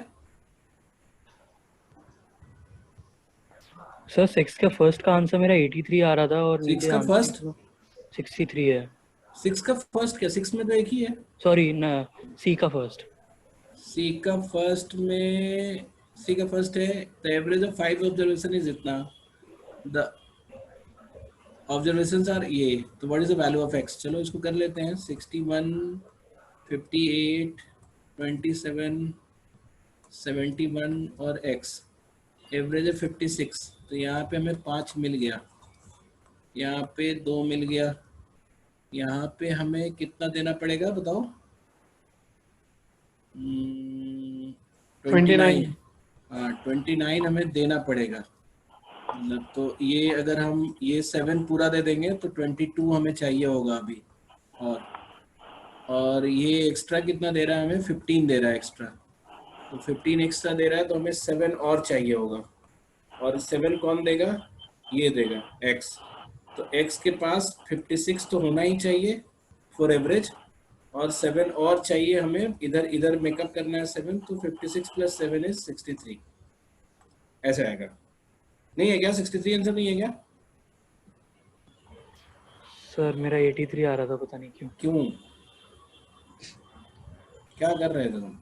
सर 6 का फर्स्ट का आंसर मेरा 83 आ रहा था और 6 का फर्स्ट 63 है। 6 का फर्स्ट क्या, 6 में तो एक ही है। सॉरी ना, सी का फर्स्ट। सी का फर्स्ट में, सी का फर्स्ट है the average of 5 observation is इतना, द ऑब्जर्वेशंस आर ये, तो what is the value of x. चलो इसको कर लेते हैं। 61 58 27 71 और एक्स एवरेज है 56, तो यहाँ पे हमें 5 मिल गया, यहाँ पे 2 मिल गया, यहाँ पे हमें कितना देना पड़ेगा बताओ? 29। हाँ 29 हमें देना पड़ेगा। मतलब तो ये अगर हम ये 7 पूरा दे देंगे तो 22 हमें चाहिए होगा अभी। और ये एक्स्ट्रा कितना दे रहा है हमें? 15 दे रहा है एक्स्ट्रा, तो 15 एक्स्ट्रा दे रहा है, तो हमें 7 और चाहिए होगा। और 7 कौन देगा? ये देगा x। तो x के पास 56 तो होना ही चाहिए फॉर एवरेज, और 7 और चाहिए हमें, इधर मेकअप करना है 7, तो 56 प्लस 7 इज 63, ऐसे आएगा। नहीं है क्या 63 आंसर? नहीं है क्या सर मेरा 83 आ रहा था, पता नहीं क्यों क्या कर रहे थे तुम?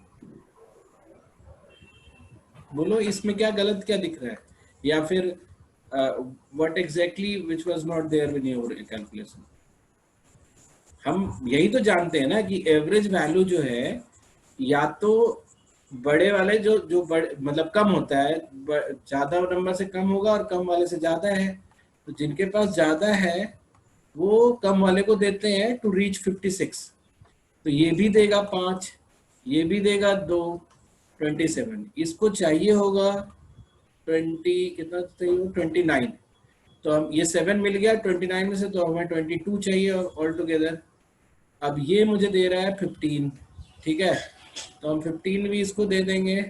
बोलो इसमें क्या गलत क्या दिख रहा है, या फिर what exactly which was not there in your calculation. हम यही तो जानते हैं ना कि एवरेज वैल्यू जो है, या तो बड़े वाले जो बड़े मतलब कम होता है, ज्यादा नंबर से कम होगा और कम वाले से ज्यादा है, तो जिनके पास ज्यादा है वो कम वाले को देते हैं टू रीच 56। तो ये भी देगा 5, ये भी देगा 2, 27, इसको चाहिए होगा 20 कितना चाहिए, 29। तो हम ये 7 मिल गया 29 में से, तो हमें 22 चाहिए ऑल टुगेदर। अब ये मुझे दे रहा है 15, ठीक है, तो हम 15 भी इसको दे देंगे,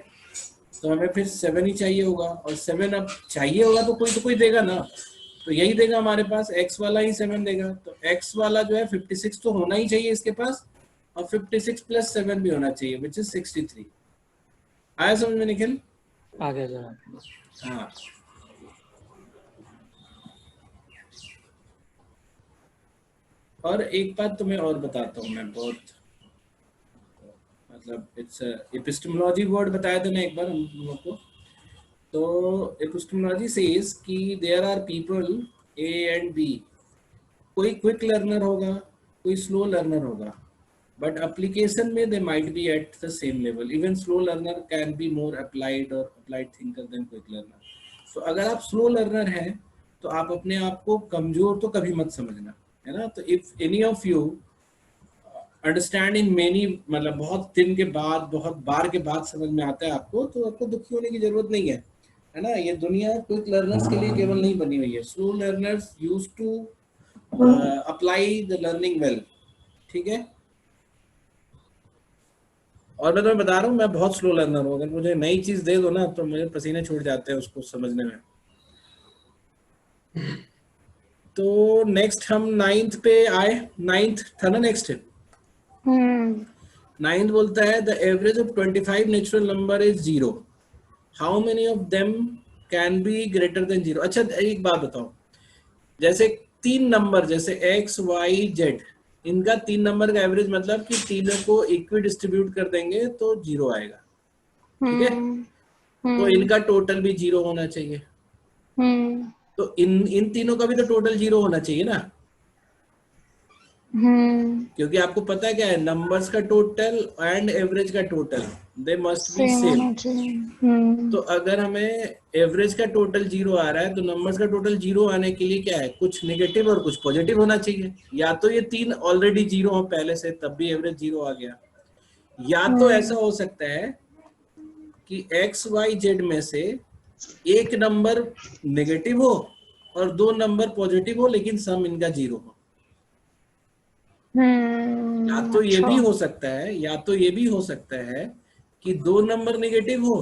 तो हमें फिर 7 ही चाहिए होगा, और 7 अब चाहिए होगा तो कोई देगा ना, तो यही देगा हमारे पास, x वाला ही 7 देगा। तो x वाला जो है 56 तो होना ही चाहिए इसके पास, और 56 प्लस 7 भी होना चाहिए, विच इज 63। आया समझ में निखिल? आ गया सर। हाँ, और एक बात तुम्हें और बताता हूँ मैं, बहुत मतलब इट्स एपिस्टेमोलॉजी वर्ड बताया था ना एक बार हम लोगों को। तो एपिस्टेमोलॉजी सेज कि there are people A and B, कोई क्विक लर्नर होगा, कोई स्लो लर्नर होगा, बट एप्लीकेशन में they might be at the same level. Even slow learner can be more applied or applied thinker than quick learner. So अगर आप slow learner हैं तो आप अपने आप को कमजोर तो कभी मत समझना, है ना। तो if any of you understand in many, मतलब बहुत दिन के बाद, बहुत बार के बाद समझ में आता है आपको, तो आपको दुखी होने की जरूरत नहीं है ना। ये दुनिया क्विक लर्नर्स के लिए केवल नहीं बनी हुई है। Slow learners used to apply the learning well, ठीक है। और मैं तुम्हें बता रहा हूँ, मैं बहुत स्लो लर्नर हूँ। अगर मुझे नई चीज दे दो ना तो मुझे पसीने छूट जाते हैं उसको समझने में। तो नेक्स्ट हम 9th पे आए। 9th था ना नेक्स्ट? 9th बोलता है the average of 25 natural number is 0, how many of them can be greater than 0। अच्छा एक बात बताओ, जैसे 3 नंबर जैसे x y z, इनका 3 नंबर का एवरेज मतलब कि तीनों को इक्वी डिस्ट्रीब्यूट कर देंगे तो 0 आएगा, ठीक है। तो इनका टोटल भी 0 होना चाहिए। तो इन तीनों का भी तो टोटल 0 होना चाहिए ना, क्योंकि आपको पता है क्या है, नंबर्स का टोटल एंड एवरेज का total they must be same. तो अगर हमें एवरेज का टोटल 0 आ रहा है तो नंबर्स का टोटल 0 आने के लिए क्या है, कुछ नेगेटिव और कुछ पॉजिटिव होना चाहिए। या तो ये 3 ऑलरेडी 0 हो पहले से, तब भी एवरेज 0 आ गया, या तो ऐसा हो सकता है कि x y z में से एक नंबर नेगेटिव हो और 2 नंबर पॉजिटिव हो, लेकिन सम इनका 0 हो। या तो ये भी हो सकता है, या तो ये भी हो सकता है कि 2 नंबर नेगेटिव हो,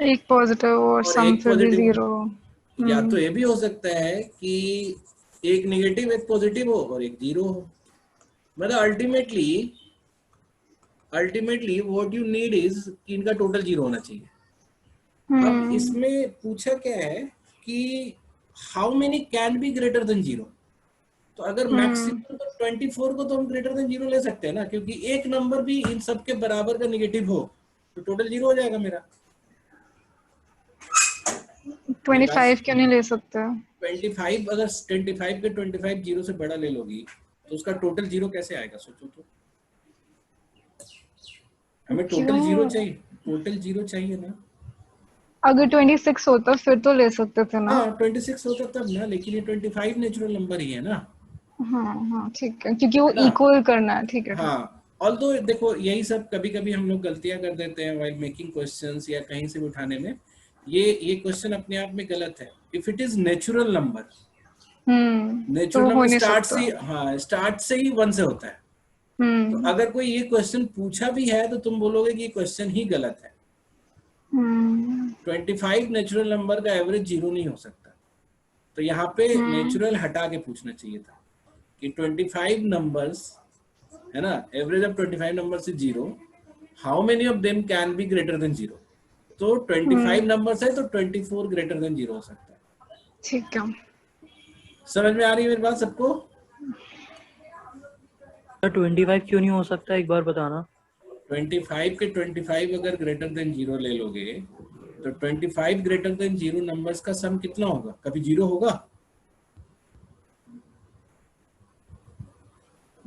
एक पॉजिटिव और सम फिर भी 0। या तो ये भी हो सकता है कि एक नेगेटिव एक पॉजिटिव हो और एक 0 हो। मतलब ultimately what you need is कि इनका टोटल 0 होना चाहिए। अब इसमें पूछा क्या है कि how many can be greater than 0। तो अगर मैक्सिमम तो 24 को तो हम ग्रेटर देन 0 ले सकते हैं ना, क्योंकि एक नंबर भी इन सब के बराबर का नेगेटिव हो तो टोटल 0 हो जाएगा मेरा। 25 क्यों नहीं ले सकते? 25 अगर 25 के 25 0 से बड़ा ले लोगी तो उसका टोटल 0 कैसे आएगा, सोचो तो। हमें टोटल 0 चाहिए, टोटल 0 चाहिए ना। अगर 26 होता फिर तो ले सकते थे ना। हाँ 26 होता तब ना, लेकिन ये 25 नेचुरल नंबर ही है ना। हाँ ठीक है, क्योंकि वो इक्वल करना है, ठीक है। हाँ, ऑल्दो देखो यही सब कभी कभी हम लोग गलतियां कर देते हैं व्हाइल मेकिंग क्वेश्चंस या कहीं से भी उठाने में। ये क्वेश्चन अपने आप में गलत है। If it is natural number, natural number start से ही 1 से होता है। तो अगर कोई ये क्वेश्चन पूछा भी है तो तुम बोलोगे कि ये क्वेश्चन ही गलत है। 25 नेचुरल नंबर का एवरेज 0 नहीं हो सकता। तो यहाँ पे नेचुरल हटा के पूछना चाहिए था कि 25 नंबर्स है ना, average of 25 numbers is 0, how many of them can be greater than 0। तो 25 नंबर्स है तो 24 ग्रेटर देन 0 हो सकता है। ठीक है, समझ में आ रही है मेरी बात सबको? 25 क्यों नहीं हो सकता, एक बार बताना। 25 के 25 अगर ग्रेटर देन 0 ले लोगे तो 25 ग्रेटर देन 0 नंबर्स का सम कितना होगा? कभी 0 होगा?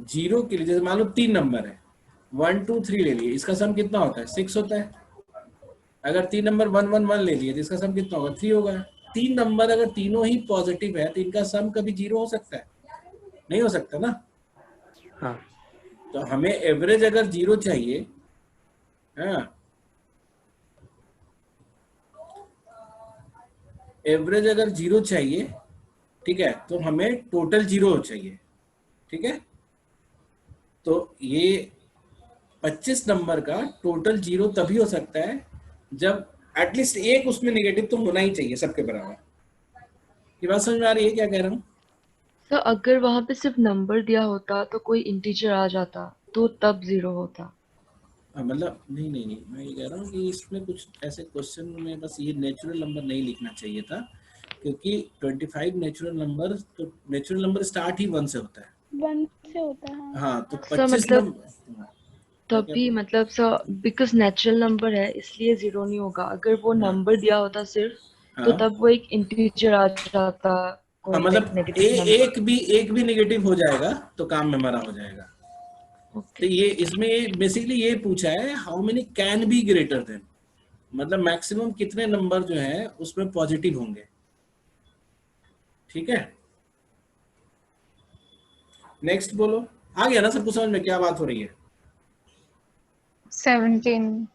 0 के लिए जैसे मान लो 3 नंबर है, 1 2 3 ले लिए, इसका सम कितना होता है? 6 होता है। अगर 3 नंबर 1 1 1 ले लिए तो इसका सम कितना होगा? 3 होगा। 3 नंबर अगर तीनों ही पॉजिटिव है तो इनका सम कभी 0 हो सकता है? नहीं हो सकता ना। हाँ। तो हमें एवरेज अगर 0 चाहिए, हाँ, एवरेज अगर 0 चाहिए, ठीक है, तो हमें टोटल 0 चाहिए, ठीक है। तो ये 25 नंबर का टोटल 0 तभी हो सकता है जब एटलीस्ट एक उसमें नेगेटिव तो होना ही चाहिए सबके बराबर। ये बात समझ में आ रही है क्या कह रहा हूँ? तो अगर वहां पे सिर्फ नंबर दिया होता तो कोई इंटीजर आ जाता तो तब 0 होता। मतलब नहीं नहीं नहीं, मैं ये कह रहा हूँ कि इसमें कुछ ऐसे क्वेश्चन में बस ये नेचुरल नंबर नहीं लिखना चाहिए था, क्योंकि 25 नेचुरल नंबर, तो नेचुरल नंबर स्टार्ट ही 1 से होता है। 1 से होता है। हाँ, तो सर 25 मतलब नंबर तभी मतलब सर बिकॉज नेचुरल नंबर है इसलिए 0 नहीं होगा। अगर वो नंबर दिया होता सिर्फ तो हाँ तब वो एक इंटीजर आ जाता, हाँ, कोई मतलब नेगेटिव नंबर। एक भी नेगेटिव हो जाएगा तो काम में मरा हो जाएगा। तो ये इसमें बेसिकली ये पूछा है how many can be greater than, मतलब मैक्सिमम कितने नंबर जो है उसमें पॉजिटिव होंगे, ठीक है। नेक्स्ट बोलो, आ गया ना सबको समझ में क्या बात हो रही है? 17।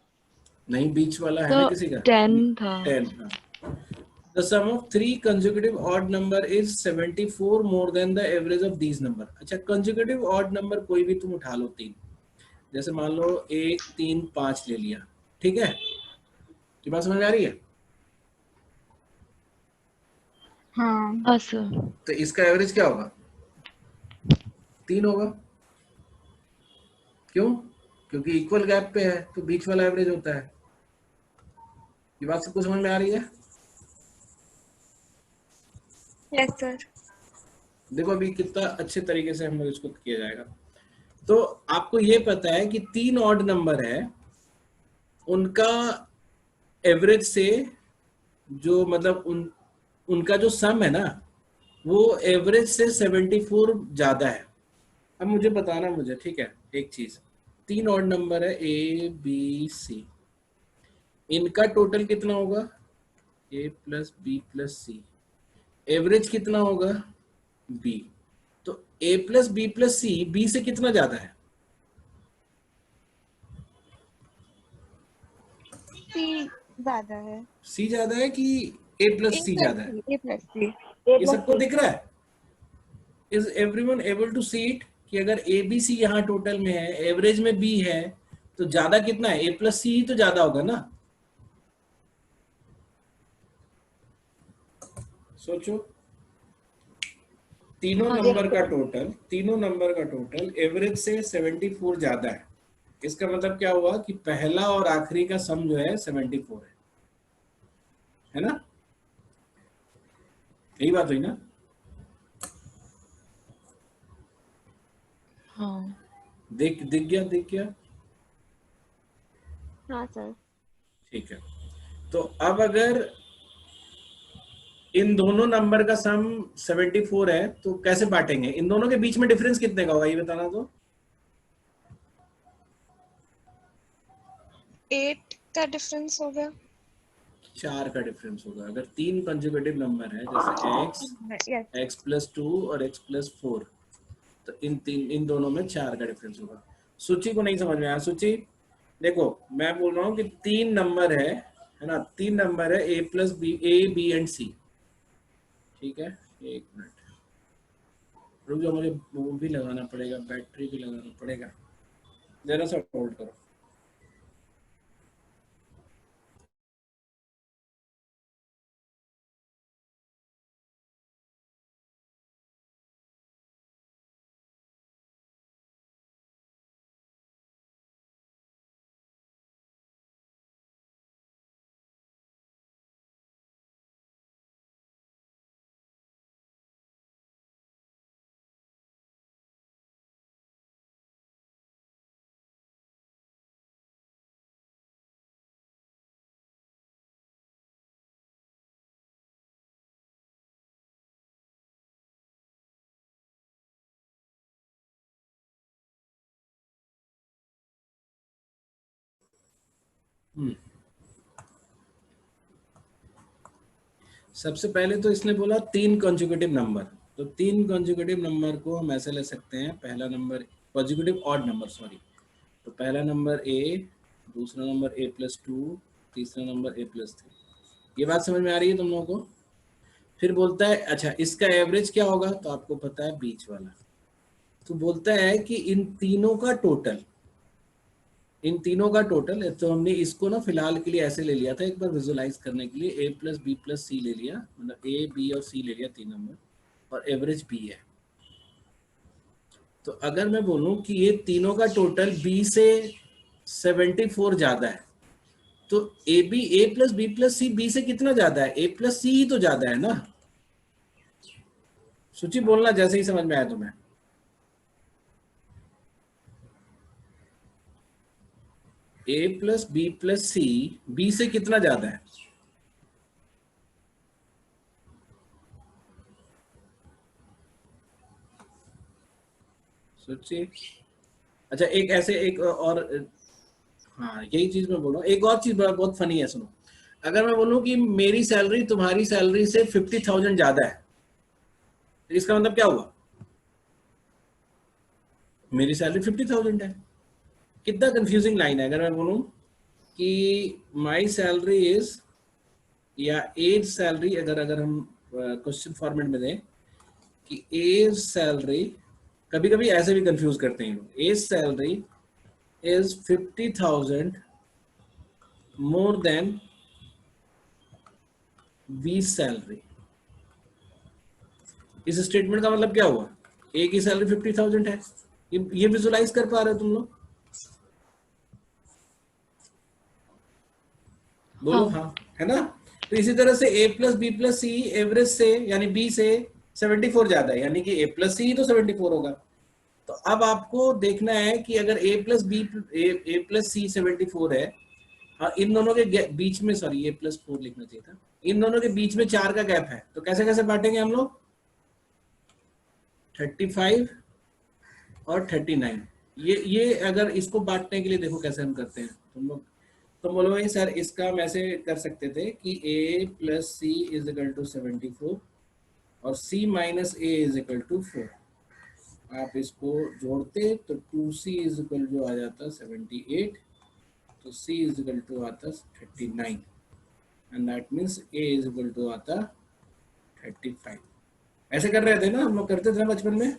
नहीं, बीच वाला है तो ना किसी का? 10 था। 10। The sum of 3 consecutive odd number is 74 more than the average of these number। अच्छा, consecutive odd number कोई भी तुम उठा लो 3, जैसे मान लो 1 3 5 ले लिया, ठीक है। ये बात समझ में आ रही है? हाँ सर। तो इसका एवरेज क्या होगा? 3 होगा। क्यों? क्योंकि इक्वल गैप पे है तो बीच वाला एवरेज होता है। ये बात सबको समझ में आ रही है? Yes sir. देखो अभी कितना अच्छे तरीके से हम लोग इसको किया जाएगा। तो आपको ये पता है कि 3 ऑड नंबर है, उनका एवरेज से जो मतलब उनका जो सम है ना, वो एवरेज से 74 ज्यादा है। अब मुझे बताना मुझे, ठीक है, एक चीज, 3 ऑड नंबर है ए बी सी, इनका टोटल कितना होगा? ए plus B plus C, average कितना होगा? बी। तो ए प्लस सी बी से कितना ज्यादा है? सी ज्यादा है। सी ज्यादा है कि ए प्लस सी ज्यादा है? A plus C. ये सबको दिख रहा है? Is everyone able to see it कि अगर ए बी सी यहाँ टोटल में है, एवरेज में बी है, तो ज्यादा कितना है? ए प्लस सी ही तो ज्यादा होगा ना। सोचो, तीनों नंबर का टोटल एवरेज से 74 ज्यादा है। इसका मतलब क्या हुआ कि पहला और आखिरी का सम जो है 74 है ना? यही बात हुई ना? हाँ दिख गया। हाँ सर। ठीक है, तो अब अगर इन दोनों नंबर का सम 74 है तो कैसे बांटेंगे? इन दोनों के बीच में डिफरेंस कितने का होगा ये बताना तो। 8 का डिफरेंस हो गया। 4 का डिफरेंस होगा। अगर 3 कंजुगेटिव नंबर है जैसे x प्लस 2 और x प्लस 4, तो इन दोनों में 4 का डिफरेंस होगा। सूची को नहीं समझ में आया? सूची देखो, मैं बोल रहा हूँ कि 3 नंबर है ना, 3 नंबर है a plus B, A B and C, ठीक है। एक मिनट रुक जाओ, मुझे वो भी लगाना पड़ेगा, बैटरी भी लगाना पड़ेगा, जरा सा होल्ड करो। सबसे पहले तो इसने बोला 3 कंजुगेटिव नंबर, तो 3 कंजुगेटिव नंबर को हम ऐसे ले सकते हैं। पहला number conjugative odd number, sorry, तो पहला नंबर a, दूसरा नंबर a प्लस 2, तीसरा नंबर a प्लस 3। ये बात समझ में आ रही है तुम लोगों को? फिर बोलता है अच्छा इसका एवरेज क्या होगा, तो आपको पता है बीच वाला। तो बोलता है कि इन तीनों का टोटल, तो हमने इसको ना फिलहाल के लिए ऐसे ले लिया था एक बार विजुलाइज करने के लिए, a प्लस बी प्लस सी ले लिया, मतलब a b और c ले लिया 3 नंबर, और एवरेज b है। तो अगर मैं बोलूं कि ये तीनों का टोटल b से 74 ज्यादा है, तो a plus B plus C b से कितना ज्यादा है, a प्लस सी ही तो ज्यादा है ना। सूची बोलना जैसे ही समझ में आया तुम्हें। a plus B plus C b से कितना ज्यादा है, सोचिए। अच्छा एक ऐसे एक और, हाँ यही चीज मैं बोल रहा हूँ। एक और चीज बहुत फनी है, सुनो। अगर मैं बोलूं कि मेरी सैलरी तुम्हारी सैलरी से 50,000 ज्यादा है, तो इसका मतलब क्या हुआ, मेरी सैलरी 50,000 है। कितना कंफ्यूजिंग लाइन है। अगर मैं बोलूं कि माई सैलरी इज, या एज सैलरी, अगर हम क्वेश्चन फॉर्मेट में दें कि एज सैलरी, कभी कभी ऐसे भी कंफ्यूज करते हैं लोग, as salary is 50,000 more than B salary. इस स्टेटमेंट का मतलब क्या हुआ, ए की सैलरी 50,000 है। ये विजुलाइज कर पा रहे हो तुम लोग, बोलो हाँ, है ना। तो इसी तरह से a plus B plus C average से, यानी b से 74 ज्यादा है, यानी कि a प्लस सी तो 74 होगा। तो अब आपको देखना है कि अगर a plus B a plus C 74 है, हाँ इन दोनों के बीच में, सॉरी a प्लस 4 लिखना चाहिए था, इन दोनों के बीच में 4 का गैप है। तो कैसे कैसे बांटेंगे हम लोग, 35 और 39। ये अगर इसको बांटने के लिए देखो कैसे हम करते हैं, तुम लोग तो बोलोगे सर इसका हम ऐसे कर सकते थे कि a plus C is equal to 74 और c minus a is equal to 4। आप इसको जोड़ते तो 2c इज इक्वल जो आ जाता 78, तो c इज इक्वल टू आता 39, and that means a is equal to आता 35। ऐसे कर रहे थे ना हम लोग, करते थे ना बचपन में।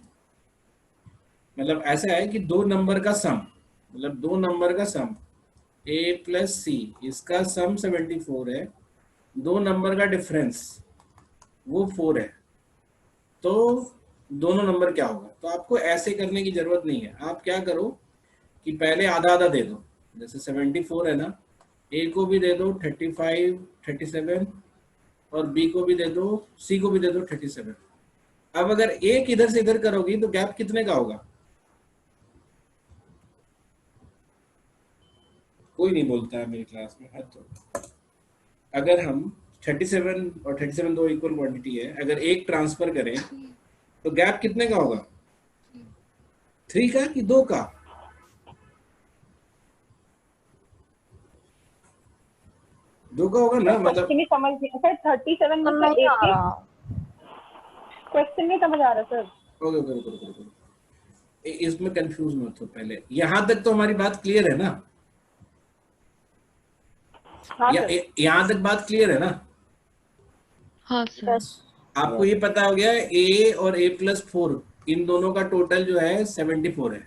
मतलब ऐसा है कि दो नंबर का सम, मतलब दो नंबर का सम a प्लस सी, इसका सम 74 है, दो नंबर का डिफरेंस वो 4 है, तो दोनों नंबर क्या होगा। तो आपको ऐसे करने की जरूरत नहीं है। आप क्या करो कि पहले आधा आधा दे दो, जैसे 74 है ना, a को भी दे दो 35 37, और b को भी दे दो, c को भी दे दो 37। अब अगर एक इधर से इधर करोगी तो गैप कितने का होगा, कोई नहीं बोलता है मेरी क्लास में, है तो। अगर हम 37 और 37 दो इक्वल क्वांटिटी है, अगर एक ट्रांसफर करें तो गैप कितने का होगा, 3 का कि 2 का, 2 का होगा ना। मतलब क्वेश्चन समझ नहीं सर, 37 मतलब एक क्वेश्चन नहीं समझ आ रहा सर। ओके, इसमें कंफ्यूज मत हो पहले, यहां तक तो हमारी बात क्लियर है ना। हाँ यहाँ तक बात क्लियर है ना। हाँ सर। आपको ये पता हो गया a और a प्लस 4 इन दोनों का टोटल जो है 74 है।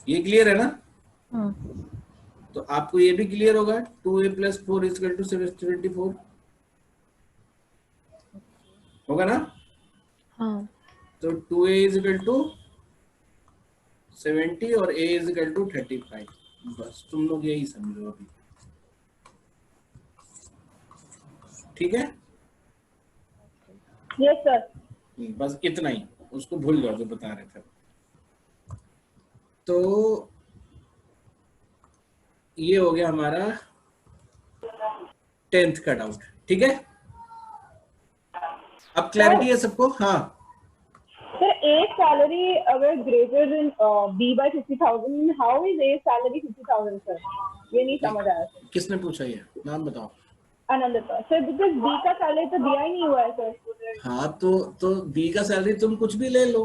ये क्लियर है ना। तो आपको ये भी क्लियर होगा 2a plus 4 is equal to 74 होगा ना। हाँ। तो 2a इज इक्वल टू 70 और a इज इक्वल टू 35। बस तुम लोग यही समझो अभी, ठीक है। Yes sir. बस इतना ही, उसको भूल जाओ जो बता रहे थे। तो ये हो गया हमारा 10th का डाउट, ठीक है। अब क्लैरिटी है सबको। हाँ सर, A salary अगर greater than B by 50,000, how is A salary 50,000 sir? ये नहीं समझ आया सर। किसने पूछा ये, नाम बताओ। आनंद सर, बिकॉज B का सैलरी तो दिया ही नहीं हुआ है सर। हाँ तो B का सैलरी तुम कुछ भी ले लो,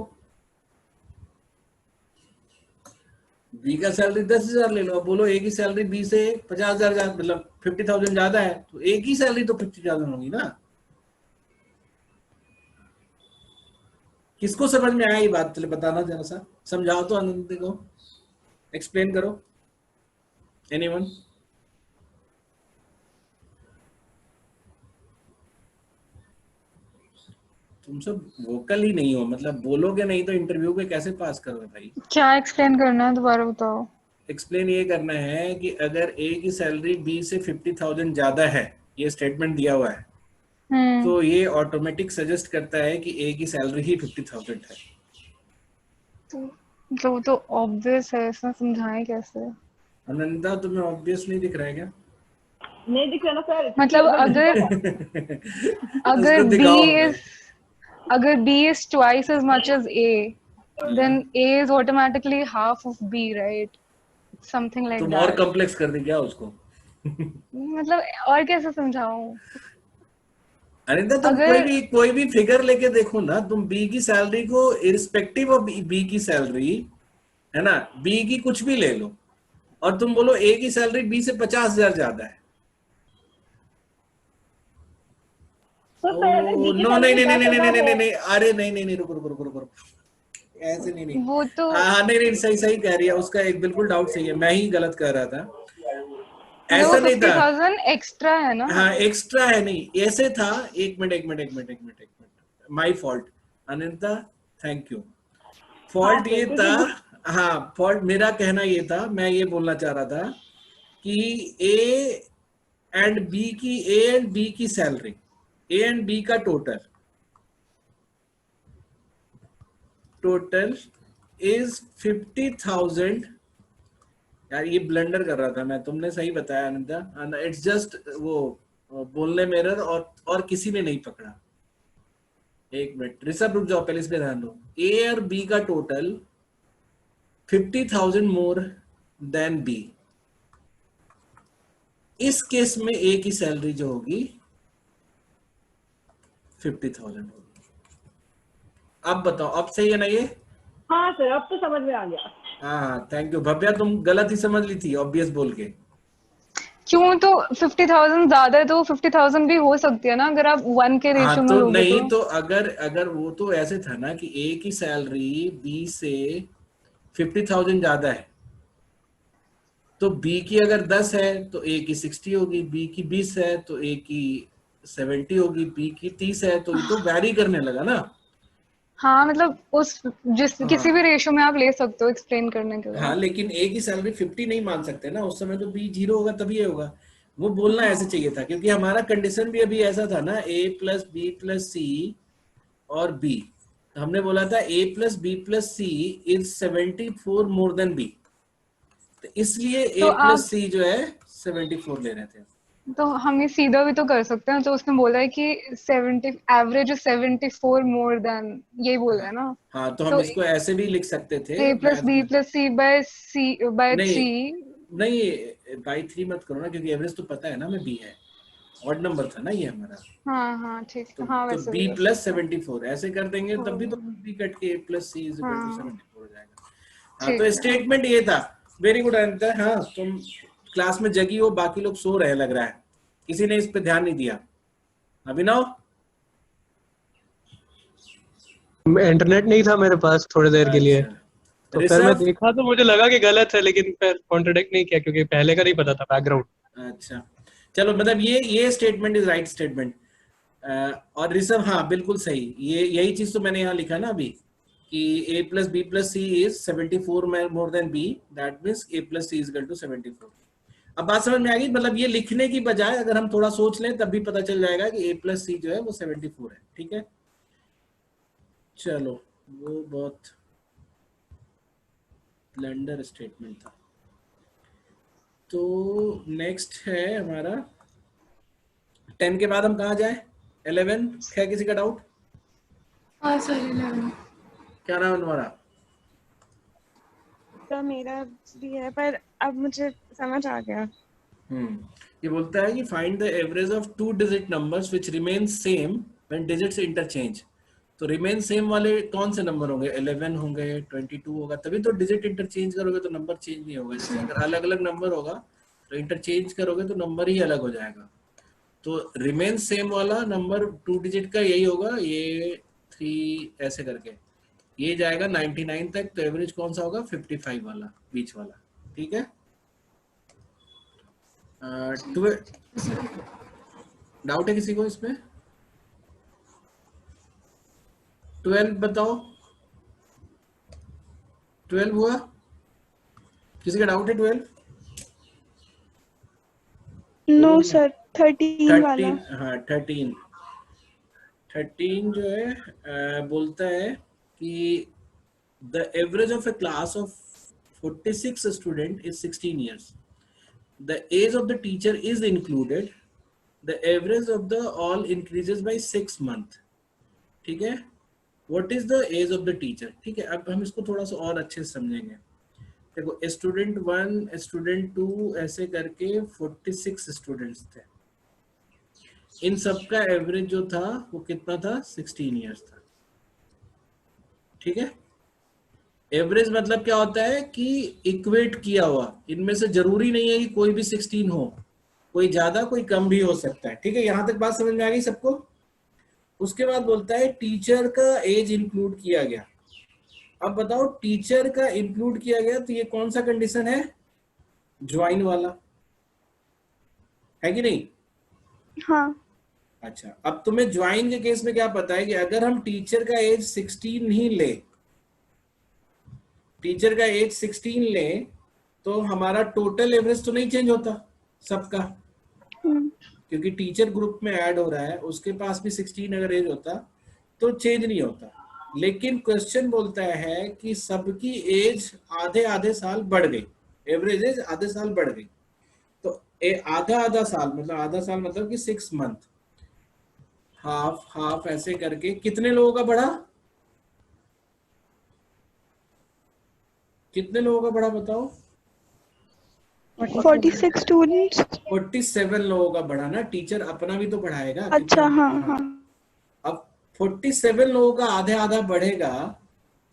बी का सैलरी 10,000 ले लो, अब बोलो ए की सैलरी बी से 50,000 मतलब 50,000 ज्यादा है, तो ए की सैलरी तो 50,000 होगी ना। किसको समझ में आया ये बात, चले बताना जरा सा, समझाओ तो आनंद को, एक्सप्लेन करो। एनीवन? तुम सब वोकल ही नहीं हो, मतलब बोलोगे नहीं तो इंटरव्यू पे कैसे पास करोगे भाई। क्या एक्सप्लेन करना है, दोबारा बताओ। एक्सप्लेन ये करना है कि अगर ए की सैलरी बी से 50,000 ज्यादा है, ये स्टेटमेंट दिया हुआ है, तो ये ऑटोमेटिक सजेस्ट करता है कि ए की सैलरी ही 50,000 है। तो तो ऑब्वियस है, इसमें समझाएं कैसे? अनंता तुम्हें ऑब्वियस नहीं दिख रहा है क्या? नहीं दिख रहा ना सर। मतलब अगर B is twice as much as A, then A is automatically half of B, right? Something like तुम that. और कॉम्प्लेक्स कर दी क्या उसको? मतलब और कैसे समझाऊं? अनिता तुम कोई भी फिगर लेके देखो ना, तुम बी की सैलरी को इरिस्पेक्टिव ऑफ बी की सैलरी है ना, बी की कुछ भी ले लो और तुम बोलो ए की सैलरी बी से 50,000 ज्यादा है। नो नहीं, अरे नहीं, रुको, ऐसे नहीं वो तो नहीं सही कह रही है, उसका एक बिल्कुल डाउट सही है, मैं ही गलत कह रहा था, ऐसा नहीं था। 50,000 एक्स्ट्रा है ना? हाँ एक्स्ट्रा है, नहीं ऐसे था। एक minute, my fault Anita, thank you. Fault ये था, हाँ फॉल्ट मेरा कहना ये था, मैं ये बोलना चाह रहा था कि ए एंड बी की सैलरी, ए एंड बी का टोटल इज 50,000। यार ये ब्लंडर कर रहा था मैं, तुमने सही बताया अनिता, इट्स जस्ट वो बोलने में एरर और किसी ने नहीं पकड़ा। एक मिनट ऋषभ रुक जाओ, पहले इस पे ध्यान दो। ए और बी का टोटल 50,000 मोर देन बी। इस केस में ए की सैलरी जो होगी 50,000 होगी। अब बताओ, अब सही है ना ये? हाँ सर, अब तो समझ में आ गया। हाँ थैंक यू। भव्या तुम गलत ही समझ ली थी ऑब्वियस बोल के। क्यों? तो 50,000 ज्यादा है तो 50,000 भी हो सकती है ना, अगर आप 1 के रेशियो में लोगे नहीं तो अगर वो तो ऐसे था ना कि ए की सैलरी बी से 50,000 ज्यादा है, तो बी की अगर 10 है तो ए की 60 होगी, बी की 20 है तो ए की 70 होगी, बी की 30 है, तो ये तो वैरी करने लगा ना। हाँ मतलब किसी भी रेशियो में आप ले सकते हो एक्सप्लेन करने के लिए। हाँ लेकिन ए की सैलरी 50 नहीं मान सकते ना, उस समय तो बी 0 होगा तभी ये होगा। वो बोलना ऐसे चाहिए था, क्योंकि हमारा कंडीशन भी अभी ऐसा था ना, A plus B plus C और बी। हमने बोला था A plus B plus C is 74 more than B, तो इसलिए ए प्लस सी जो है 74 ले रहे थे। तो हम ये सीधा भी तो कर सकते हैं, तो उसने बोला है कि 70 एवरेज 74 मोर देन, यही बोला है ना। हाँ तो हम इसको ऐसे भी लिख सकते थे, a plus B plus C by 3। नहीं बाई 3 मत करो ना, क्योंकि एवरेज तो पता है ना मैं बी है, ऑड नंबर था ना ये हमारा। हाँ ठीक है। हाँ वैसे बी प्लस 74 ऐसे कर देंगे, तब भी तो बी कट के a plus C is equal to 74 हो जाएगा। हाँ तो स्टेटमेंट ये था। Very good Anita. हाँ तुम क्लास में जगी हो, बाकी लोग सो रहे लग रहा है, किसी ने इस पे ध्यान नहीं दिया। अभिनव? इंटरनेट नहीं था मेरे पास थोड़ी देर के लिए, तो फिर मैं देखा तो मुझे लगा कि गलत है, लेकिन फिर कॉन्ट्रडिक्ट नहीं किया क्योंकि पहले का नहीं पता था बैकग्राउंड। अच्छा चलो, मतलब ये स्टेटमेंट इज राइट स्टेटमेंट। और ऋषभ हाँ बिल्कुल सही, यही चीज तो मैंने यहाँ लिखा ना अभी कि a plus B plus C is 74 more than b, that means a plus C is equal to 74। अब बात समझ में आ गई? मतलब ये लिखने की बजाय अगर हम थोड़ा सोच लें तब भी पता चल जाएगा कि a प्लस सी जो है वो 74 है। ठीक है चलो, वो बहुत ब्लंडर स्टेटमेंट था। तो नेक्स्ट है हमारा 10 के बाद हम कहाँ जाए? 11 है किसी का डाउट? हाँ सर 11। क्या नाम है तुम्हारा? तो मेरा भी है, पर अब मुझे समझ आ गया। ये बोलता है कि find the average of 2 digit numbers which remain same when digits interchange. तो रिमेन सेम वाले कौन से नंबर होंगे? 11 होंगे, 22 होगा, तभी तो डिजिट इंटरचेंज करोगे तो नंबर चेंज नहीं होगा। जैसे अगर अलग अलग नंबर होगा तो इंटरचेंज करोगे तो नंबर ही अलग हो जाएगा। तो रिमेन सेम वाला नंबर 2 डिजिट का यही होगा, ये 3 ऐसे करके ये जाएगा 99 तक। तो एवरेज कौन सा होगा? 55 वाला, बीच वाला। ठीक है। डाउट है किसी को इसमें? 12 बताओ, 12 हुआ? किसी का डाउट है 12? नो सर, 13 वाला। हाँ 13 जो है बोलता है कि the average of A class of 46 student is 16 years. The age of the teacher is included. The average of the all increases by 6 months. ठीक है। What is the age of the teacher? ठीक है, अब हम इसको थोड़ा सा और अच्छे से समझेंगे। देखो स्टूडेंट 1, स्टूडेंट 2 ऐसे करके 46 स्टूडेंट्स थे। इन सबका एवरेज जो था वो कितना था? 16 years था। ठीक है। एवरेज मतलब क्या होता है कि इक्वेट किया हुआ, इनमें से जरूरी नहीं है कि कोई भी 16 हो, कोई ज्यादा कोई कम भी हो सकता है। ठीक है, यहां तक बात समझ में आ गई सबको? उसके बाद बोलता है टीचर का एज इंक्लूड किया गया। अब बताओ टीचर का इंक्लूड किया गया तो ये कौन सा कंडीशन है? ज्वाइन वाला है कि नहीं? हाँ। अच्छा, अब तुम्हें ज्वाइन के केस में क्या पता है कि अगर हम टीचर का एज 16 ही ले, टीचर का एज 16 ले, तो हमारा टोटल एवरेज तो नहीं चेंज होता सबका, क्योंकि टीचर ग्रुप में ऐड हो रहा है, उसके पास भी 16 अगर एज होता तो चेंज नहीं होता। लेकिन क्वेश्चन बोलता है कि सबकी एज आधे आधे साल बढ़ गई, एवरेज एज आधे साल बढ़ गई। तो आधा आधा साल मतलब, आधा साल मतलब कि 6 मंथ, हाफ हाफ ऐसे करके कितने लोगों का बढ़ा? कितने लोगों का बढ़ा बताओ? 46 स्टूडेंट्स। 47 लोगों का बढ़ा ना। टीचर अपना भी तो बढ़ाएगा। अच्छा, हाँ हाँ। अब 47 लोगों का आधे आधा बढ़ेगा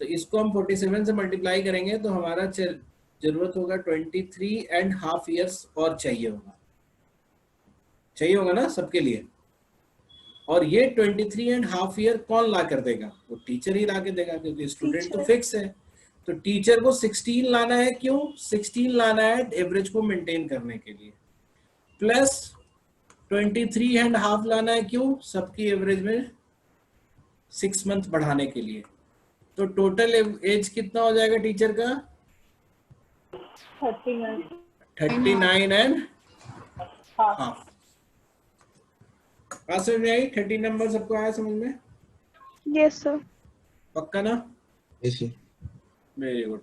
तो इसको हम 47 से मल्टीप्लाई करेंगे तो हमारा जरूरत होगा 23.5 years और चाहिए होगा ना सबके लिए। और ये 23.5 year कौन ला कर देगा? वो टीचर ही ला के देगा, क्योंकि स्टूडेंट तो फिक्स है। तो टीचर को 16 लाना है। क्यों 16 लाना है? एवरेज को मेंटेन करने के लिए। प्लस 23.5 लाना है। क्यों? सबकी एवरेज में 6 मंथ बढ़ाने के लिए। तो टोटल एज कितना हो जाएगा टीचर का? 39.5। बात समझ में आई? 13 नंबर सबको आया समझ में? Yes sir. पक्का ना? Yes sir. Very good.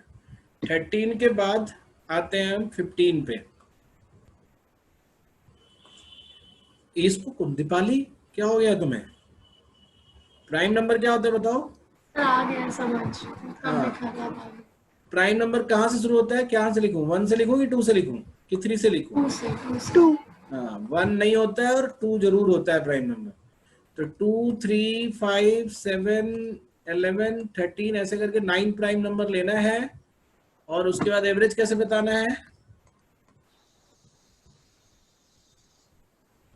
13 के बाद आते हैं हम 15 पे। इसको कुंदीपाली क्या हो गया तुम्हें? प्राइम नंबर क्या होता है बताओ? आ गया समझ। हाँ, प्राइम नंबर कहाँ से शुरू होता है? क्या से लिखूं? 1 से लिखूं कि 2 से लिखूं कि 3 से लिखूं? 2। हाँ, 1 नहीं होता है और 2 जरूर होता है प्राइम नंबर। तो 2, 3, 5, 7, 11, 13 ऐसे करके 9 प्राइम नंबर लेना है। और उसके बाद एवरेज कैसे बताना है?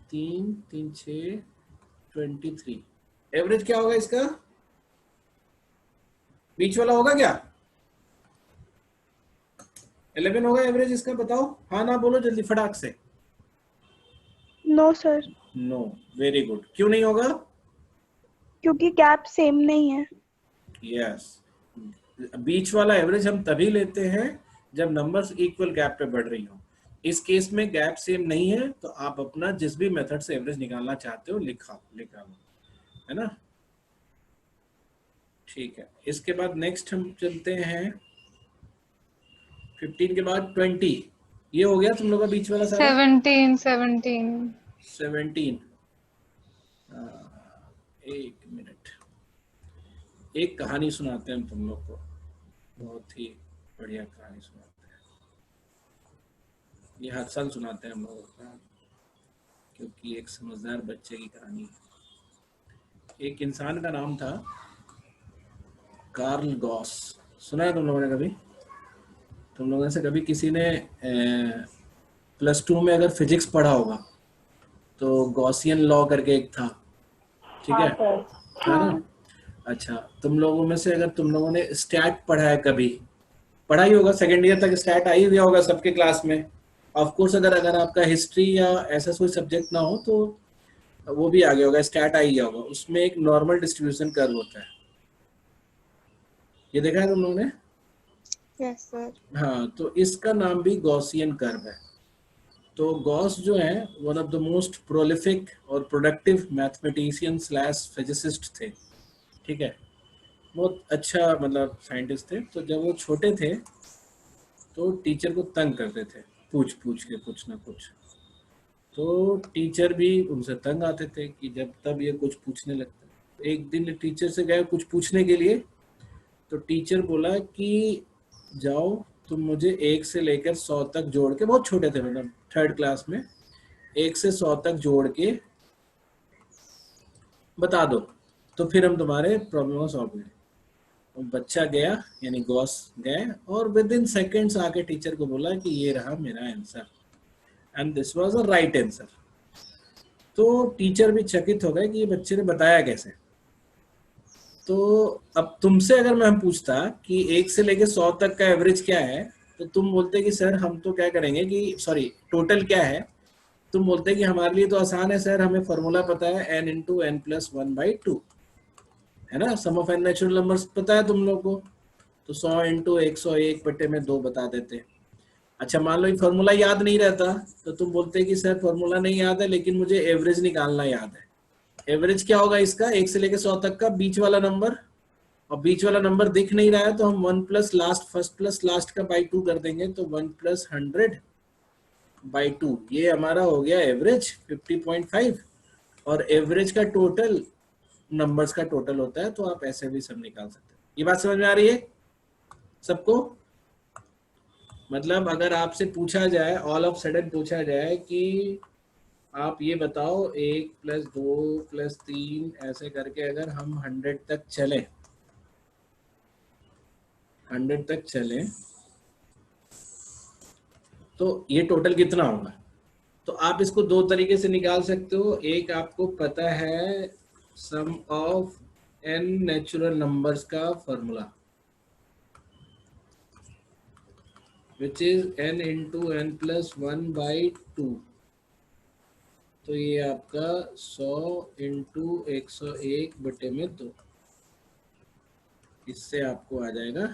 3, 3, 6, 23। एवरेज क्या होगा इसका? बीच वाला होगा क्या? 11 होगा एवरेज इसका, बताओ। हाँ ना बोलो जल्दी फटाक से। No sir. No. Very good. क्यों नहीं होगा? क्योंकि गैप सेम नहीं है। यस, बीच वाला एवरेज हम तभी लेते हैं जब नंबर्स इक्वल गैप पे बढ़ रही हो। इस केस में गैप सेम नहीं है तो आप अपना जिस भी मेथड से एवरेज निकालना चाहते हो लिखा लो, है ना? ठीक है। इसके बाद नेक्स्ट हम चलते हैं 15 के बाद 20। ये हो गया तुम लोग का बीच वाला सारा? 17। एक मिनट, एक कहानी सुनाते हैं हम तुम लोग को, बहुत ही बढ़िया कहानी सुनाते हैं। ये हर साल सुनाते हैं हम लोगों को, क्योंकि एक समझदार बच्चे की कहानी है। एक इंसान का नाम था कार्ल गॉस, सुना है तुम लोगों ने कभी? तुम लोगों में से कभी किसी ने +2 में अगर फिजिक्स पढ़ा होगा तो गॉसियन लॉ करके एक था, ठीक है? हाँ सर। है ना? अच्छा, तुम लोगों में से अगर तुम लोगों ने स्टैट पढ़ा है, कभी पढ़ा ही होगा, सेकेंड ईयर तक स्टैट आ ही गया होगा सबके क्लास में। ऑफ कोर्स अगर आपका हिस्ट्री या ऐसा कोई सब्जेक्ट ना हो तो वो भी आ गया होगा, स्टैट आ ही गया होगा। उसमें एक नॉर्मल डिस्ट्रीब्यूशन कर्व होता है, ये देखा है तुम लोगों ने? Yes sir. हाँ, तो इसका नाम भी गॉसियन कर्व है। तो गॉस जो है one of the most prolific और प्रोडक्टिव मैथमेटिशियन स्लैश फिजिसिस्ट थे, ठीक है? बहुत अच्छा मतलब साइंटिस्ट थे। तो जब वो छोटे थे तो टीचर को तंग करते थे, पूछ पूछ के कुछ ना कुछ। तो टीचर भी उनसे तंग आते थे कि जब तब ये कुछ पूछने लगते। एक दिन टीचर से गए कुछ पूछने के लिए, तो टीचर बोला कि जाओ तुम मुझे 1 से लेकर 100 तक जोड़ के, बहुत छोटे थे मतलब 3rd क्लास में, 1 से 100 तक जोड़ के बता दो, तो फिर हम तुम्हारे प्रॉब्लम को सॉल्व करें। तो बच्चा गया, यानी गॉस गए, और विद इन सेकेंड्स आके टीचर को बोला कि ये रहा मेरा answer, and this was a right answer. तो टीचर भी चकित हो गए कि ये बच्चे ने बताया कैसे। तो अब तुमसे अगर मैं पूछता कि 1 से लेके 100 तक का एवरेज क्या है, तो तुम बोलते कि सर हम तो क्या करेंगे कि सॉरी टोटल क्या है, तुम बोलते कि हमारे लिए तो आसान है सर, हमें फॉर्मूला पता है n इंटू एन प्लस 1/2, है ना? Sum of N natural numbers पता है तुम लोग को, तो 100 इंटू 101/2 बता देते। अच्छा, मान लो ये फॉर्मूला याद नहीं रहता, तो तुम बोलते कि सर फॉर्मूला नहीं याद है लेकिन मुझे एवरेज निकालना याद है। एवरेज क्या होगा इसका? 1 से लेके 100 तक का बीच वाला नंबर, और बीच वाला नंबर दिख नहीं रहा है तो हम 1 plus last, first plus last का बाई 2 कर देंगे, तो 1 प्लस 100/2, ये हमारा हो गया एवरेज 50.5। और एवरेज का टोटल नंबर्स का टोटल होता है, तो आप ऐसे भी सब निकाल सकते हैं। ये बात समझ में आ रही है सबको? मतलब अगर आपसे पूछा जाए, ऑल ऑफ सडन पूछा जाए कि आप ये बताओ 1 + 2 + 3 ऐसे करके अगर हम 100 तक चलें, 100 तक चलें तो ये टोटल कितना होगा? तो आप इसको दो तरीके से निकाल सकते हो। एक आपको पता है sum of n natural numbers का formula, which is n into N plus 1/2। तो ये आपका 100 इंटू 101/2, इससे आपको आ जाएगा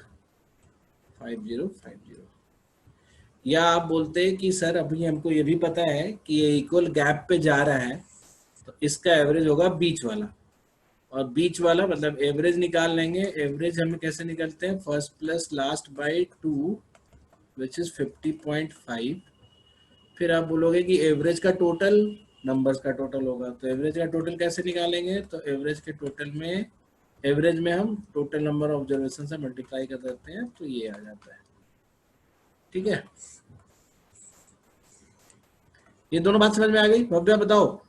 5050। या आप बोलते हैं कि सर अभी हमको ये भी पता है कि ये इक्वल गैप पे जा रहा है, तो इसका एवरेज होगा बीच वाला। और बीच वाला मतलब एवरेज निकाल लेंगे। एवरेज हम कैसे निकलते हैं? First plus last by 2 which is 50.5। फिर आप बोलोगे कि एवरेज का टोटल नंबर्स का टोटल होगा, तो एवरेज का टोटल कैसे निकालेंगे? तो एवरेज के टोटल में, एवरेज में हम टोटल नंबर ऑब्जर्वेशन से मल्टीप्लाई कर देते हैं, तो ये आ जाता है। ठीक है, ये दोनों बात समझ में आ गई? भव्या बताओ।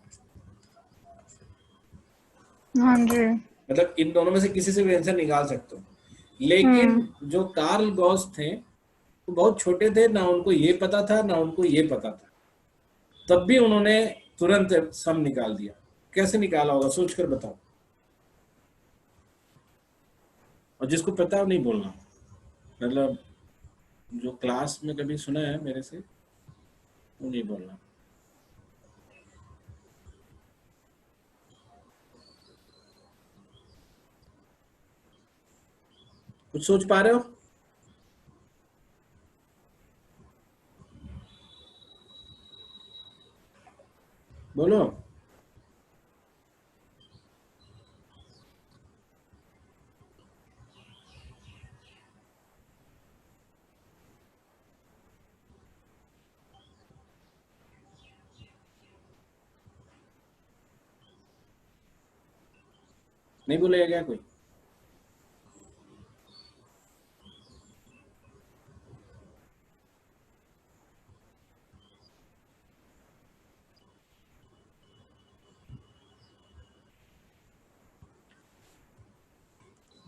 हाँ जी। मतलब इन दोनों में से किसी से भी आंसर निकाल सकते हो। लेकिन जो कार्ल गॉस थे वो बहुत छोटे थे, ना उनको ये पता था ना उनको ये पता था, तब भी उन्होंने तुरंत सम निकाल दिया। कैसे निकाला होगा सोच कर बताओ, और जिसको पता है वो नहीं बोलना। मतलब जो क्लास में कभी सुना है मेरे से वो नहीं बोलना। कुछ सोच पा रहे हो? बोलो। नहीं बोलेगा क्या कोई?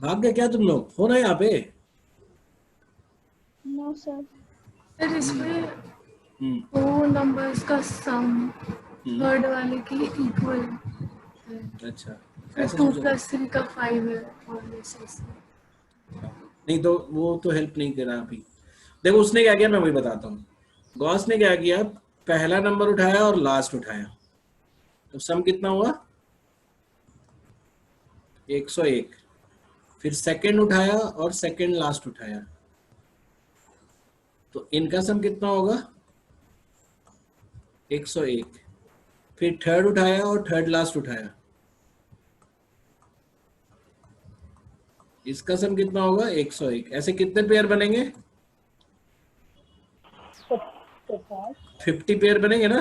भाग गए क्या तुम लोग? हो ना यहाँ पे? No sir. सर इसमें दो नंबर्स का सम थर्ड वाले की इक्वल है। अच्छा, फिर 2 + 3 का 5 है और ऐसे। नहीं तो वो तो हेल्प नहीं कर रहा अभी। देखो उसने क्या किया, मैं वही बताता हूँ। गॉस ने क्या किया, पहला नंबर उठाया और लास्ट उठाया, तो सम कितना हुआ? 101। फिर सेकंड उठाया और सेकंड लास्ट उठाया, तो इनका सम कितना होगा? 101। फिर थर्ड उठाया और थर्ड लास्ट उठाया, इसका सम कितना होगा? 101। ऐसे कितने पेयर बनेंगे? 50 पेयर बनेंगे ना?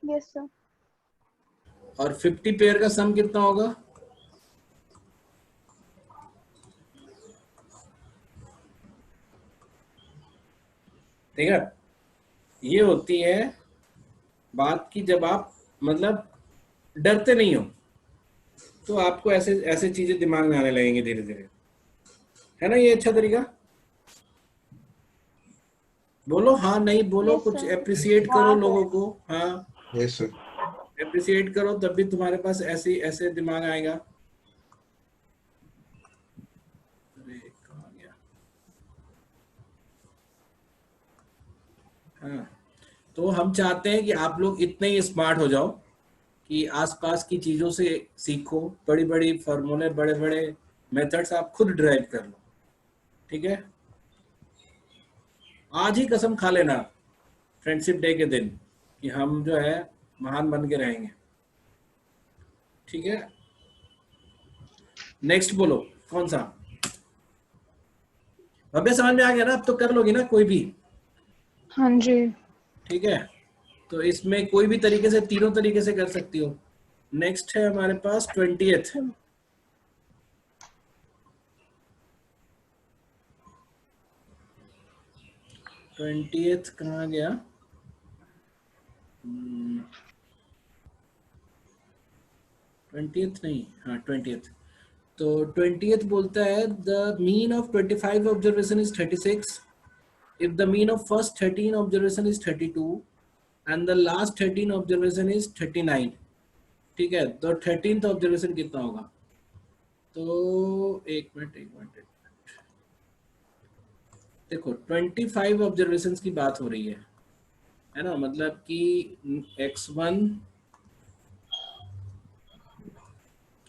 Yes sir. और 50 पेयर का सम कितना होगा? ठीक है, ये होती है बात की जब आप मतलब डरते नहीं हो तो आपको ऐसे ऐसे चीजें दिमाग में आने लगेंगे धीरे धीरे, है ना? ये अच्छा तरीका। बोलो हाँ नहीं बोलो, कुछ अप्रिशिएट करो लोगों को। हाँ यस सर, अप्रिशिएट करो, तब भी तुम्हारे पास ऐसे ऐसे दिमाग आएगा। अरे कहाँ गया? हाँ, तो हम चाहते हैं कि आप लोग इतने ही स्मार्ट हो जाओ कि आसपास की चीजों से सीखो, बड़ी बड़ी फॉर्मूले, बड़े बड़े मेथड्स आप खुद ड्राइव कर लो। ठीक है, आज ही कसम खा लेना फ्रेंडशिप डे के दिन कि हम जो है महान बन के रहेंगे। ठीक है, नेक्स्ट बोलो कौन सा? भव्य समझ में आ गया ना? अब तो कर लोगी ना कोई भी? हाँ जी। ठीक है, तो इसमें कोई भी तरीके से, तीनों तरीके से कर सकती हो। नेक्स्ट है हमारे पास 20th। कहाँ गया? 20th नहीं, हाँ 20th। तो 20th बोलता है the mean of 25 observation is 36 if the mean of first 13 observation is 32 and the last 13 observation is 39। ठीक है, तो 13th ऑब्जर्वेशन कितना होगा? तो एक मिनट देखो, 25 ऑब्जर्वेशंस की बात हो रही है ना? मतलब कि x1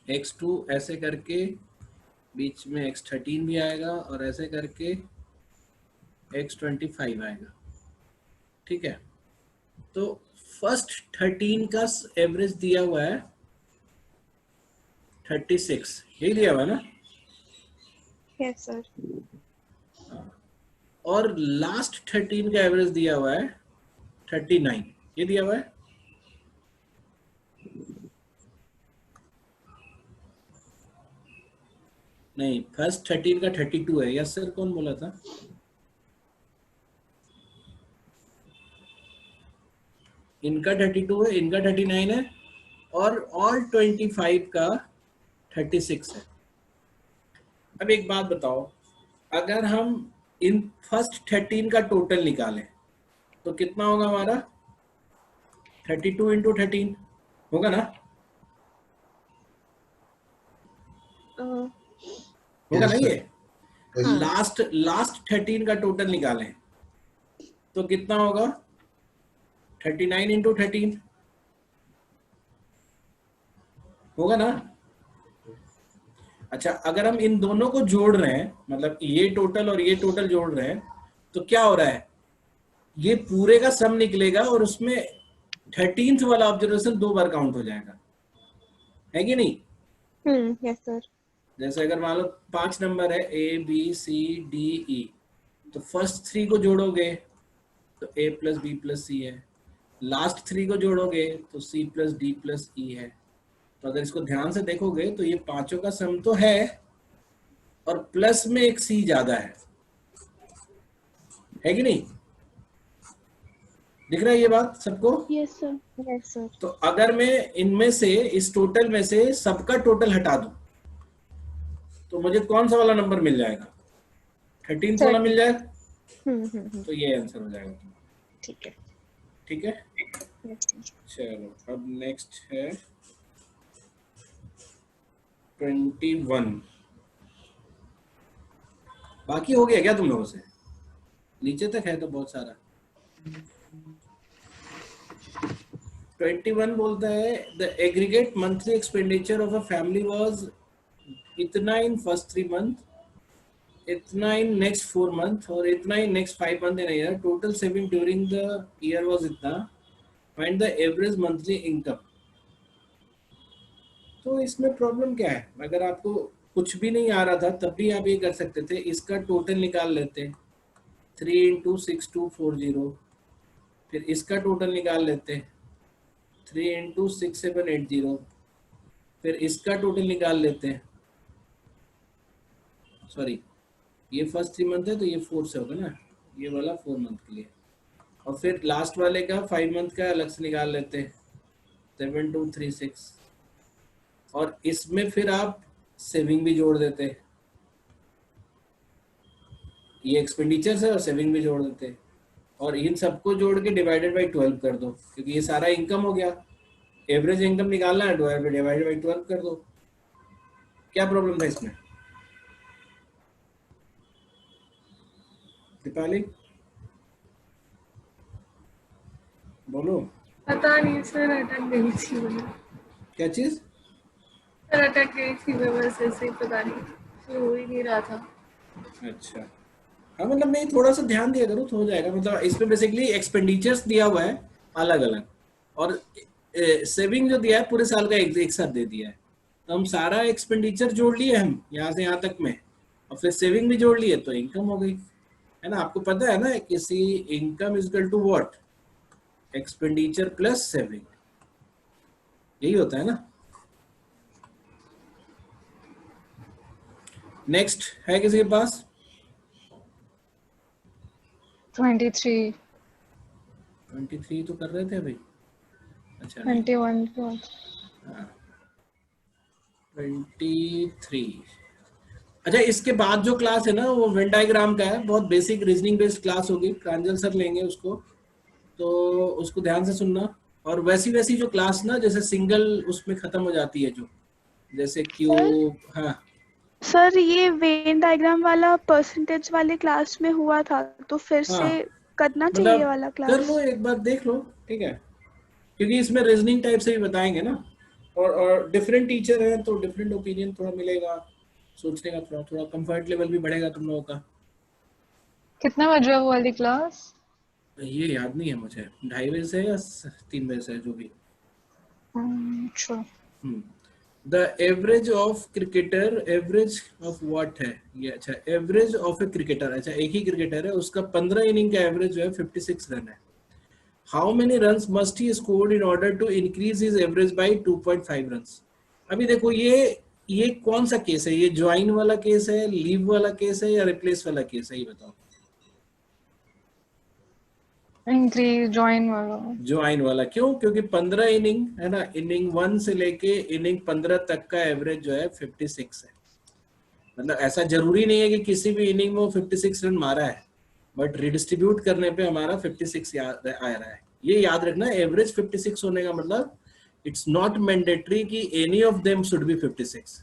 x2 ऐसे करके, बीच में x13 भी आएगा और ऐसे करके x25 आएगा। ठीक है, तो फर्स्ट 13 का एवरेज दिया हुआ है 36, यही दिया हुआ है ना? Yes sir. और लास्ट 13 का एवरेज दिया हुआ है 39, ये दिया हुआ है। नहीं, फर्स्ट 13 का 32 है। यस सर, कौन बोला था? इनका 32 है, इनका 39 है और ऑल 25 का 36 है। अब एक बात बताओ, अगर हम इन फर्स्ट 13 का टोटल निकालें तो कितना होगा हमारा? 32 इंटू 13 होगा ना? होगा ना? ये लास्ट 13 का टोटल निकालें तो कितना होगा? 39 इंटू 13 होगा ना? अच्छा, अगर हम इन दोनों को जोड़ रहे हैं, मतलब ये टोटल और ये टोटल जोड़ रहे हैं, तो क्या हो रहा है? ये पूरे का सम निकलेगा और उसमें 13th वाला ऑब्जर्वेशन 2 बार काउंट हो जाएगा, है कि नहीं? Yes sir. जैसे अगर मान लो 5 नंबर है ABCDE, तो फर्स्ट 3 को जोड़ोगे तो A+B+C है, लास्ट 3 को जोड़ोगे तो C+D+E है। तो अगर इसको ध्यान से देखोगे तो ये पांचों का सम तो है और प्लस में एक C ज्यादा है कि नहीं? दिख रहा है ये बात सबको? Yes sir. Yes sir. तो अगर मैं इनमें से, इस टोटल में से सबका टोटल हटा दूं तो मुझे कौन सा वाला नंबर मिल जाएगा? 13 वाला मिल जाएगा। तो ये आंसर हो जाएगा। ठीक है। ठीक है, चलो अब नेक्स्ट है 21। बाकी हो गया क्या तुम लोगों से? नीचे तक है तो बहुत सारा। 21 बोलता है the aggregate monthly expenditure of a family was इतना इन फर्स्ट 3 मंथ, इतना इन नेक्स्ट 4 मंथ और इतना in next 5 month in a year. Total saving during the year was इतना। Find the average monthly income. तो इसमें problem क्या है? अगर आपको कुछ भी नहीं आ रहा था तब भी आप ये कर सकते थे, इसका टोटल निकाल लेते 3 × 6240, फिर इसका टोटल निकाल लेते 3 × 6780, फिर इसका टोटल निकाल लेते। सॉरी, ये फर्स्ट 3 मंथ है तो ये 4 से होगा ना, ये वाला 4 मंथ के लिए। और फिर लास्ट वाले का 5 मंथ का अलग से निकाल लेते 7236। और इसमें फिर आप सेविंग भी जोड़ देते, ये एक्सपेंडिचर है और सेविंग भी जोड़ देते, और इन सबको जोड़ के डिवाइडेड बाई 12 कर दो, क्योंकि ये सारा इनकम हो गया। एवरेज इनकम निकालना है, डिवाइडेड बाई 12 कर दो। क्या प्रॉब्लम था इसमें दीपाली? बोलो। पता नहीं सर, अटक गई थी मैं। क्या चीज? सर अटक गई थी मैं, बस ऐसे ही, पता नहीं शुरू हो ही नहीं रहा था। अच्छा, हाँ मतलब नहीं, थोड़ा सा ध्यान दिया करो तो हो जाएगा। मतलब इसमें बेसिकली एक्सपेंडिचर्स दिया हुआ है अलग अलग, और सेविंग जो दिया है पूरे साल का एक साथ दे दिया है। तो हम सारा एक्सपेंडिचर जोड़ लिए हम यहाँ से यहाँ तक में, और फिर सेविंग भी जोड़ लिए तो इनकम हो गई, है ना? आपको पता है ना, किसी income is equal to what? Expenditure plus saving, यही होता है ना। नेक्स्ट है किसी के पास? 23 तो कर रहे थे अभी। अच्छा 21 को 23। अच्छा, इसके बाद जो क्लास है ना वो वेन डायग्राम का है, बहुत बेसिक रीजनिंग बेस्ड क्लास होगी, प्रांजल सर लेंगे उसको, तो उसको ध्यान से सुनना। और वैसी जो क्लास ना जैसे सिंगल उसमें खत्म हो जाती है, जो जैसे क्यूब। हाँ सर, ये वेन डायग्राम वाला परसेंटेज वाले क्लास में हुआ था, तो फिर से करना चाहिए ये वाला क्लास? कर लो, एक बार देख लो, ठीक है, क्योंकि इसमें रीजनिंग टाइप से भी बताएंगे ना, और डिफरेंट टीचर हैं तो डिफरेंट ओपिनियन थोड़ा मिलेगा, सोचने का थोड़ा कंफर्ट लेवल भी बढ़ेगा तुम लोगों का। कितना बजे वो वाली क्लास? ये याद नहीं है मुझे, 2:30 बजे से या 3 बजे से, जो भी। अच्छा। The average of cricketer, average of what है ये? अच्छा, एवरेज ऑफ ए क्रिकेटर। अच्छा, एक ही क्रिकेटर है, उसका 15 इनिंग का एवरेज जो है 56 रन है। How many runs must he scored in order to increase his average by 2.5 runs? अभी देखो ये कौन सा केस है? ये ज्वाइन वाला केस है, लीव वाला केस है, या रिप्लेस वाला केस है? ये बताओ। इंक्रीज, ज्वाइन वाला। ज्वाइन वाला क्यों? क्योंकि 15 इनिंग है ना, इनिंग 1 से लेके इनिंग 15 तक का एवरेज जो है 56 है। मतलब ऐसा जरूरी नहीं है कि किसी भी इनिंग में वो 56 रन मारा है, बट रिडिस्ट्रीब्यूट करने पे हमारा 56 आ रहा है। ये याद रखना, एवरेज 56 होने का मतलब इट्स नॉट मैंडेटरी कि any of them should be 56,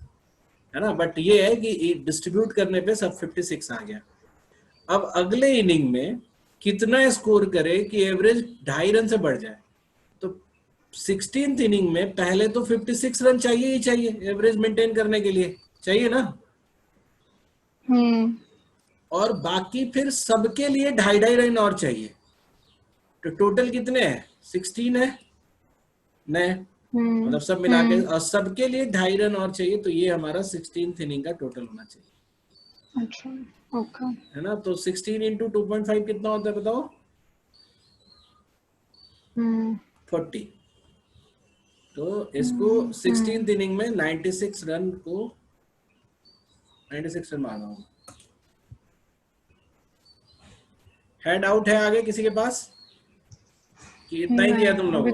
है ना, बट ये है कि डिस्ट्रीब्यूट करने पे सब 56 आ गया। अब अगले इनिंग में कितना स्कोर करे कि एवरेज 2.5 रन से बढ़ जाए? तो 16th इनिंग में पहले तो 56 रन चाहिए ही चाहिए, एवरेज मेंटेन करने के लिए चाहिए ना। और बाकी फिर सबके लिए 2.5 रन और चाहिए। तो टोटल कितने हैं? 16 है नए, मतलब सब मिला के, और सबके लिए 2.5 रन और चाहिए। तो ये हमारा 16th इनिंग का टोटल होना चाहिए। अच्छा, ओके, है ना। तो 16 × 2.5 कितना होता है बताओ? 40। तो इसको 16th इनिंग में 96 रन को 96 रन मारना होगा। हैंड आउट है आगे किसी के पास कि इतना ही दिया तुम लोगों?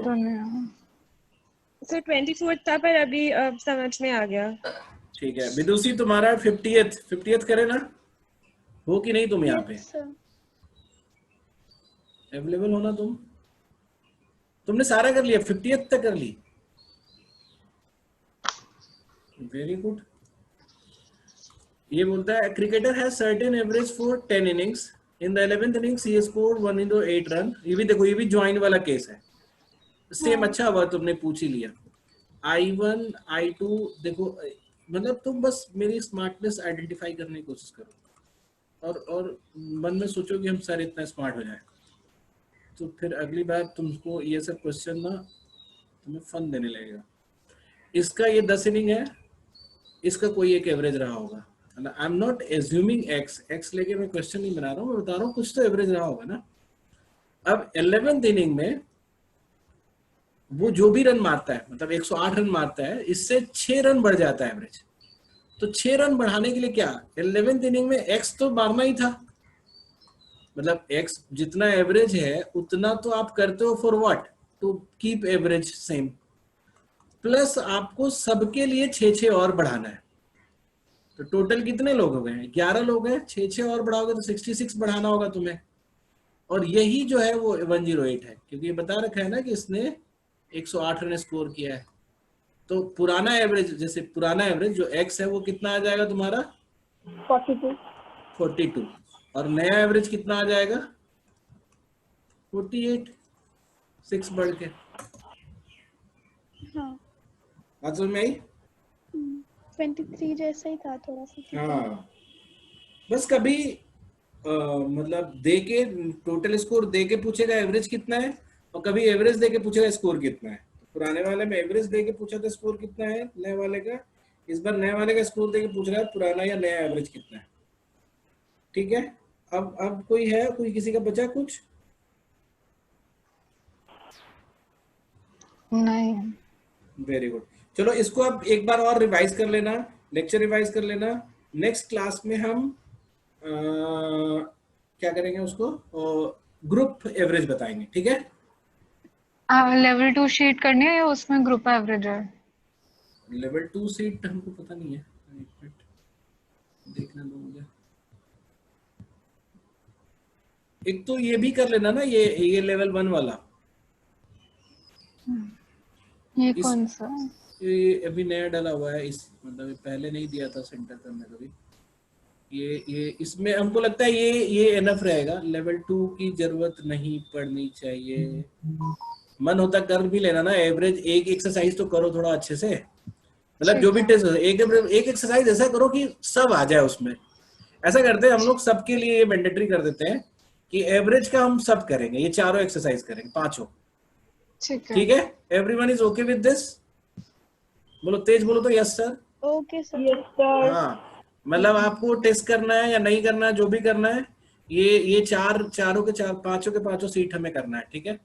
सर 24 था, पर अभी समझ में आ गया। ठीक है विदुषी, तुम्हारा 50th करे ना, हो कि नहीं तुम यहाँ पे अवेलेबल होना? तुमने सारा कर लिया, 50th तक कर ली, वेरी गुड। ये बोलता है cricketer has certain average for 10 innings, in the 11th innings he scored 1/8 run. ये भी देखो, ये भी ज्वाइन वाला केस है, सेम। अच्छा हुआ तुमने पूछ ही लिया। I1 I2 देखो, मतलब तुम बस मेरी स्मार्टनेस आइडेंटिफाई करने की कोशिश करो और मन में सोचो कि हम सर इतना स्मार्ट हो जाए, तो फिर अगली बार तुमको ये सब क्वेश्चन ना तुम्हें फन देने लगेगा। इसका ये 10 इनिंग है, इसका कोई एक एवरेज रहा होगा। I am not assuming x लेके मैं क्वेश्चन नहीं बना रहा हूँ, मैं बता रहा हूँ कुछ तो एवरेज रहा होगा ना। अब 11th इनिंग में वो जो भी रन मारता है, मतलब 108 रन मारता है, इससे 6 रन बढ़ जाता है एवरेज। तो 6 रन बढ़ाने के लिए क्या, 11th इनिंग में एक्स तो मारना ही था, मतलब एक्स जितना एवरेज है उतना तो आप करते हो for what, to keep average same, plus आपको सबके लिए 6 और बढ़ाना है। तो टोटल कितने लोग हो गए? 11 लोग हैं, 6 और बढ़ाओगे तो 66 बढ़ाना होगा तुम्हें। और यही जो है वो 108 है, क्योंकि ये बता रखा है ना कि इसने 108 रन स्कोर किया है। तो पुराना एवरेज, जैसे पुराना एवरेज जो एक्स है वो कितना आ जाएगा तुम्हारा? 42। और नया एवरेज कितना आ जाएगा? 48, 6 बढ़ के। हाँ, बात समझ में आई? 23 जैसा ही था थोड़ा सा। हाँ, बस कभी मतलब दे के टोटल स्कोर दे के पूछेगा एवरेज कितना है, और कभी एवरेज दे के पूछेगा स्कोर कितना है। तो पुराने वाले में एवरेज दे के पूछा था स्कोर कितना है नए वाले का, इस बार नए वाले का स्कोर दे के पूछ रहा है पुराना या नया एवरेज कितना है। ठीक है, अब कोई किसी का बचा कुछ? नहीं। वेरी गुड, चलो इसको अब एक बार और रिवाइज कर लेना, लेक्चर रिवाइज कर लेना। नेक्स्ट क्लास में हम क्या करेंगे, उसको ग्रुप एवरेज बताएंगे। ठीक है, लेवल 2 शीट करनी है या उसमें ग्रुप एवरेज है? लेवल 2 सीट हमको पता नहीं है, एक मिनट देखना दो मुझे। एक तो ये भी कर लेना ना, ये लेवल 1 वाला। ये कौन सा? ये अभी नया डाला हुआ है, इस मतलब पहले नहीं दिया था सेंटर करने कभी। ये इसमें हमको लगता है ये एनफ रहेगा, लेवल 2 की जरूरत नहीं पड़नी चाहिए। मन होता कर भी लेना ना, एवरेज एक एक्सरसाइज तो करो थोड़ा अच्छे से, मतलब जो भी टेस्ट एक एक्सरसाइज ऐसा करो कि सब आ जाए उसमें। ऐसा करते हैं हम लोग, सबके लिए ये मैंडेटरी कर देते हैं कि एवरेज का हम सब करेंगे, ये चारों एक्सरसाइज करेंगे, 5। ठीक है, everyone is okay with this? बोलो तेज बोलो तो yes sir. Okay sir. Yes sir. हाँ, मतलब आपको टेस्ट करना है या नहीं करना है, जो भी करना है, ये चारों के 5 सीट हमें करना है। ठीक है।